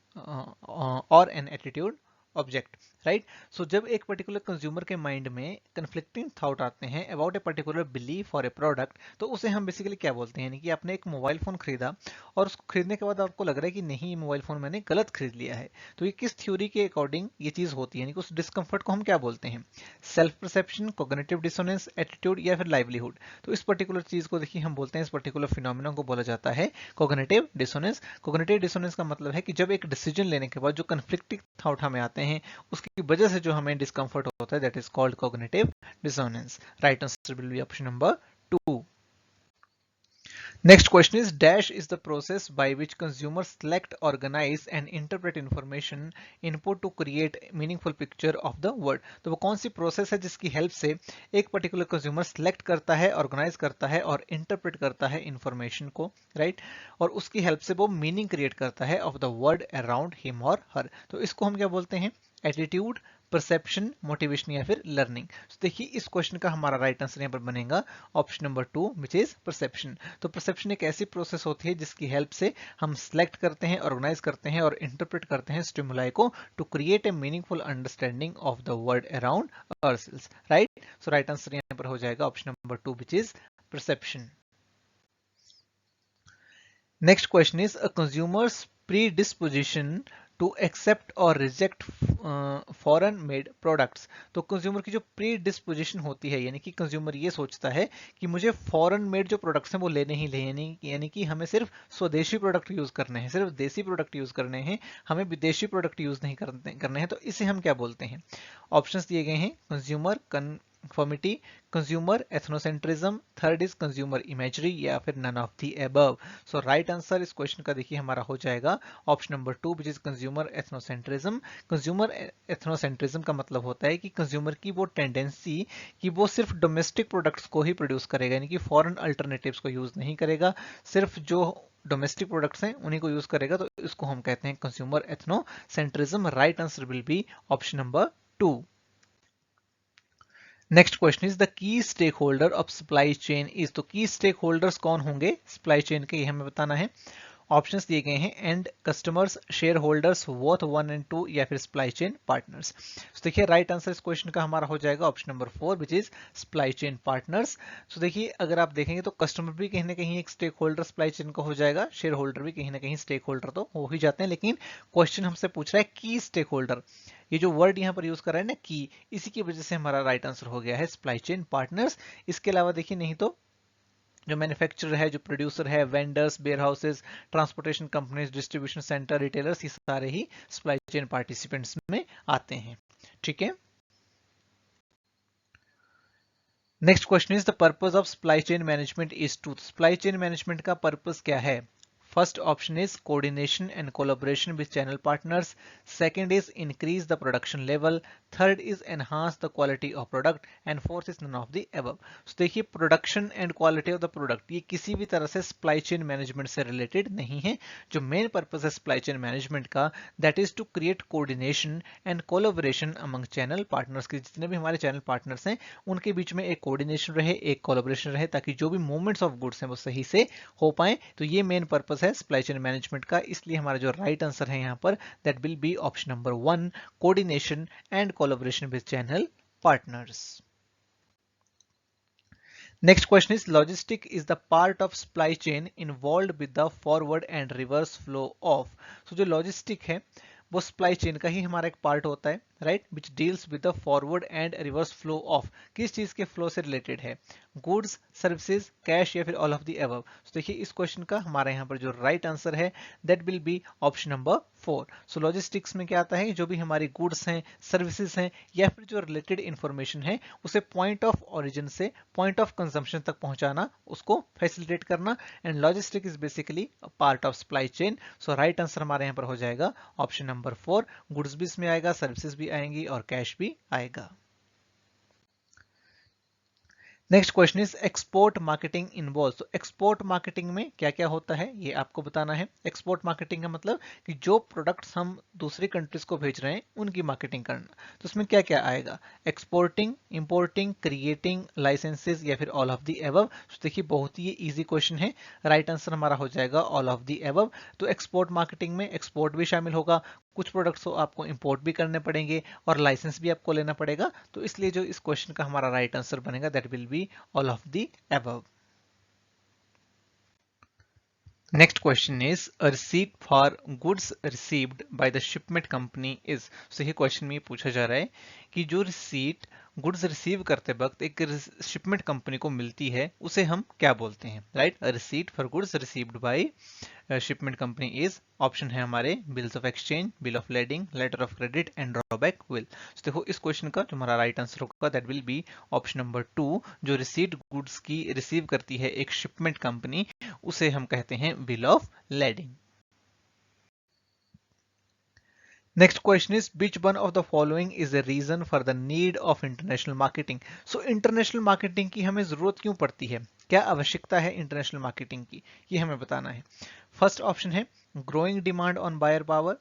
object, right. So जब एक पर्टिकुलर कंज्यूमर के माइंड में कन्फ्लिक्टिंग थॉट आते हैं अबाउट ए पर्टिकुलर बिलीफ और ए प्रोडक्ट, तो उसे हम बेसिकली क्या बोलते हैं, यानी कि आपने एक मोबाइल फोन खरीदा और उसको खरीदने के बाद आपको लग रहा है कि नहीं, मोबाइल फोन मैंने गलत खरीद लिया है, तो ये किस थ्योरी के अकॉर्डिंग ये चीज होती है, यानी कि उस डिस्कम्फर्ट को हम क्या बोलते हैं, self perception, cognitive dissonance, attitude या फिर लाइवलीहुड। तो इस पर्टिकुलर चीज को देखिए हम बोलते हैं, इस पर्टिकुलर फिनोमिना को बोला जाता है कॉग्निटिव डिसोनेंस। कॉग्निटिव डिसोनेंस का मतलब है कि जब एक डिसीजन लेने के बाद जो कन्फ्लिक्टिंग थॉट हमें आते हैं उसकी वजह से जो हमें डिस्कम्फर्ट होता है, that is called cognitive dissonance. Right answer will be option number 2. Next question is dash is the process by which consumers select, organize and interpret information input to create meaningful picture of the world. तो वो कौन सी प्रोसेस है जिसकी हेल्प से एक पर्टिकुलर कंज्यूमर सिलेक्ट करता है, ऑर्गेनाइज करता है और इंटरप्रेट करता है इंफॉर्मेशन को, राइट, और उसकी हेल्प से वो मीनिंग क्रिएट करता है of the world around him और हर। तो इसको हम क्या बोलते हैं, एटीट्यूड, परसेप्शन, मोटिवेशन या फिर लर्निंग। तो देखिए इस क्वेश्चन का हमारा राइट आंसर यहाँ पर बनेगा option number 2 which is perception. तो परसेप्शन एक ऐसी प्रोसेस होती है जिसकी हेल्प से हम सिलेक्ट करते हैं, ऑर्गेनाइज करते हैं और इंटरप्रेट करते हैं स्टिमुलाई को to create a meaningful understanding of the world around ourselves, right. So right answer यहाँ पर हो जाएगा option number 2 which is perception. Next question is a consumer's predisposition to accept or reject foreign made products. तो कंज्यूमर की जो प्रीडिस्पोजिशन होती है, यानी कि कंज्यूमर ये सोचता है कि मुझे फॉरेन मेड जो प्रोडक्ट्स हैं वो लेने ही लेने, यानी कि हमें सिर्फ स्वदेशी प्रोडक्ट यूज करने हैं, सिर्फ देसी प्रोडक्ट यूज करने हैं, हमें विदेशी प्रोडक्ट यूज नहीं करने हैं। तो इसे हम क्या बोलते हैं, ऑप्शंस दिए गए हैं, consumer conformity, consumer ethnocentricism, third is consumer imagery या फिर none of the above. So right answer इस क्वेश्चन का देखिए हमारा हो जाएगा option number 2 which is consumer ethnocentrism. Consumer ethnocentrism का मतलब होता है कि कंज्यूमर की वो टेंडेंसी कि वो सिर्फ डोमेस्टिक प्रोडक्ट्स को ही प्रोड्यूस करेगा, यानी कि फॉरेन अल्टरनेटिव्स को यूज नहीं करेगा, सिर्फ जो डोमेस्टिक प्रोडक्ट्स हैं उन्हीं को यूज करेगा। तो इसको हम कहते हैं consumer ethnocentrism. Right answer will be option number 2. Next question is the key stakeholder of supply chain is. तो की स्टेक होल्डर्स कौन होंगे सप्लाई चेन के, ये हमें बताना है। ऑप्शंस दिए गए हैं, and customers, share holders, both 1 और 2 या फिर सप्लाई चेन पार्टनर्स। तो देखिए राइट आंसर इस क्वेश्चन का हमारा हो जाएगा option number 4 which is supply chain partners. तो देखिए अगर आप देखेंगे तो कस्टमर भी कहीं ना कहीं एक स्टेक होल्डर सप्लाई चेन का हो जाएगा, शेयर होल्डर भी कहीं ना कहीं स्टेक होल्डर तो हो ही जाते हैं, लेकिन क्वेश्चन हमसे पूछ रहा है की स्टेक होल्डर, ये जो वर्ड यहाँ पर यूज कर रहा है ना की, इसी की वजह से हमारा राइट आंसर हो गया है सप्लाई चेन पार्टनर्स। इसके अलावा देखिए नहीं तो जो मैन्युफैक्चरर है, जो प्रोड्यूसर है, vendors, warehouses, transportation companies, distribution centre, retailers, ये सारे ही सप्लाई चेन पार्टिसिपेंट्स में आते हैं, ठीक है। Next question is the purpose of supply chain management is to. Supply chain management का पर्पस क्या है। First option is coordination and collaboration with channel partners. Second is increase the production level. Third is enhance the quality of product. And fourth is none of the above. So देखिए production and quality of the product ये किसी भी तरह से supply chain management से related नहीं है। जो main purpose है supply chain management का that is to create coordination and collaboration among channel partners के जितने भी हमारे channel partners हैं उनके बीच में एक coordination रहे, एक collaboration रहे, ताकि जो भी movements of goods हैं वो सही से हो पाए। तो ये main purpose है सप्लाई चेन मैनेजमेंट का, इसलिए हमारा जो राइट आंसर है यहाँ पर that will be option number 1 coordination and collaboration with channel partners. Next question is logistic is the part of supply chain involve with the forward and reverse flow of. तो जो लॉजिस्टिक है वो सप्लाई चेन का ही हमारा एक पार्ट होता है, right, which deals with the forward and reverse flow of. किस चीज के फ्लो से रिलेटेड है, गुड्स, सर्विसेज, कैश या फिर ऑल ऑफ द अबव। तो देखिए इस क्वेश्चन का हमारे यहाँ पर जो राइट आंसर है that will be option number 4। So logistics में क्या आता है, जो भी हमारी गुड्स हैं, सर्विसेज हैं या फिर जो रिलेटेड इंफॉर्मेशन है उसे पॉइंट ऑफ ओरिजिन से पॉइंट ऑफ कंजम्पशन तक पहुंचाना, उसको फैसिलिटेट करना। And logistic is basically part of supply chain. So right answer हमारे यहाँ पर हो जाएगा ऑप्शन नंबर 4। गुड्स भी इसमें आएगा, सर्विसेज भी आएंगी और कैश भी आएगा। Next question is export marketing involve. तो एक्सपोर्ट मार्केटिंग में क्या क्या होता है ये आपको बताना है। एक्सपोर्ट मार्केटिंग का मतलब कि जो प्रोडक्ट्स हम दूसरी कंट्रीज को भेज रहे हैं उनकी मार्केटिंग करना। तो उसमें क्या क्या आएगा, एक्सपोर्टिंग, इंपोर्टिंग, क्रिएटिंग, लाइसेंसेज या फिर ऑल ऑफ द एबव। तो देखिए बहुत ही इजी क्वेश्चन है, राइट आंसर हमारा हो जाएगा ऑल ऑफ द एबव। तो एक्सपोर्ट मार्केटिंग में एक्सपोर्ट भी शामिल होगा, कुछ प्रोडक्ट्स को आपको इंपोर्ट भी करने पड़ेंगे और लाइसेंस भी आपको लेना पड़ेगा। तो इसलिए जो इस क्वेश्चन का हमारा राइट आंसर बनेगा that will be all of the above. Next question is a receipt for goods received by the shipment company is। so ये क्वेश्चन में पूछा जा रहा है कि जो रिसीट गुड्स रिसीव करते वक्त एक शिपमेंट कंपनी को मिलती है उसे हम क्या बोलते हैं, right. Receipt for goods received by shipment company is, option है हमारे bills of exchange, bill of lading, letter of credit and drawback will. देखो इस क्वेश्चन का जो हमारा राइट आंसर होगा that will be option number 2। जो रिसीट गुड्स की रिसीव करती है एक शिपमेंट कंपनी उसे हम कहते हैं bill of lending. Next question is which one of the following is a reason for the need of international marketing। so international marketing की हमें जरूरत क्यों पड़ती है, क्या आवश्यकता है इंटरनेशनल मार्केटिंग की, ये हमें बताना है। फर्स्ट ऑप्शन है growing demand on buyer power,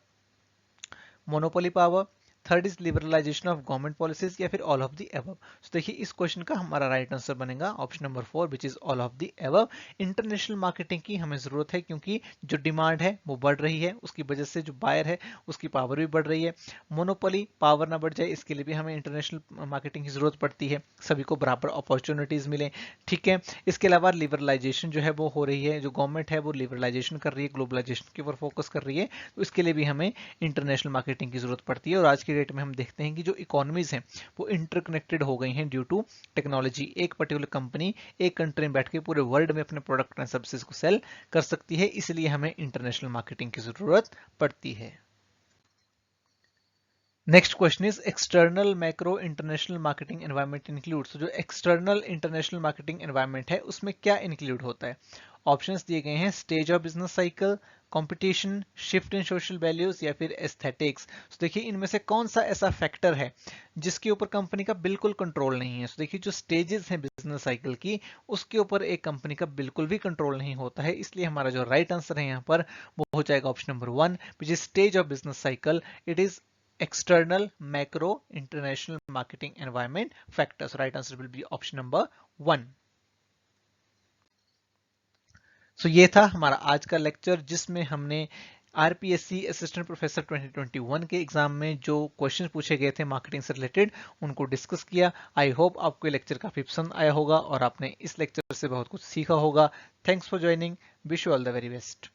monopoly power, third is liberalisation of government policies, या फिर ऑल ऑफ द एबव। तो देखिए इस क्वेश्चन का हमारा राइट आंसर बनेगा option number 4 which is all of the above. International marketing की हमें जरूरत है क्योंकि जो डिमांड है वो बढ़ रही है, उसकी वजह से जो बायर है उसकी पावर भी बढ़ रही है। मोनोपोली पावर ना बढ़ जाए इसके लिए भी हमें इंटरनेशनल मार्केटिंग की जरूरत पड़ती है, सभी को बराबर अपॉर्चुनिटीज मिले, ठीक है। इसके अलावा लिबरलाइजेशन जो है वो हो रही है, जो गवर्नमेंट है वो लिबरलाइजेशन कर रही है, ग्लोबलाइजेशन के ऊपर फोकस कर रही है, तो इसके लिए भी हमें इंटरनेशनल मार्केटिंग की जरूरत पड़ती है। और आज की डेट में हम देखते हैं कि जो इकोनॉमीज हैं वो इंटरकनेक्टेड हो गई हैं ड्यू टू टेक्नोलॉजी। एक पर्टिकुलर कंपनी एक कंट्री में बैठ के पूरे वर्ल्ड में अपने प्रोडक्ट एंड सर्विसेज को सेल कर सकती है, इसलिए हमें इंटरनेशनल मार्केटिंग की जरूरत पड़ती है। Next question is external macro international marketing environment includes. जो एक्सटर्नल इंटरनेशनल मार्केटिंग एनवायरनमेंट है उसमें क्या इंक्लूड होता है। ऑप्शंस दिए गए हैं stage of business cycle, competition, shift in social values, या फिर एस्थेटिक्स। तो देखिए इनमें से कौन सा ऐसा फैक्टर है जिसके ऊपर कंपनी का बिल्कुल कंट्रोल नहीं है। तो देखिए जो स्टेजेस हैं बिजनेस साइकिल की उसके ऊपर एक कंपनी का बिल्कुल भी कंट्रोल नहीं होता है, इसलिए हमारा जो राइट आंसर है यहाँ पर वो हो जाएगा option number 1 which is stage of business cycle. It is external macro international marketing environment factors। right answer will be option number 1। so ये था हमारा आज का लेक्चर जिसमें हमने आरपीएससी असिस्टेंट प्रोफेसर 2021 के एग्जाम में जो क्वेश्चंस पूछे गए थे मार्केटिंग से रिलेटेड उनको डिस्कस किया। आई होप आपको ये लेक्चर काफी पसंद आया होगा और आपने इस लेक्चर से बहुत कुछ सीखा होगा। Thanks for joining, wish you all the very best.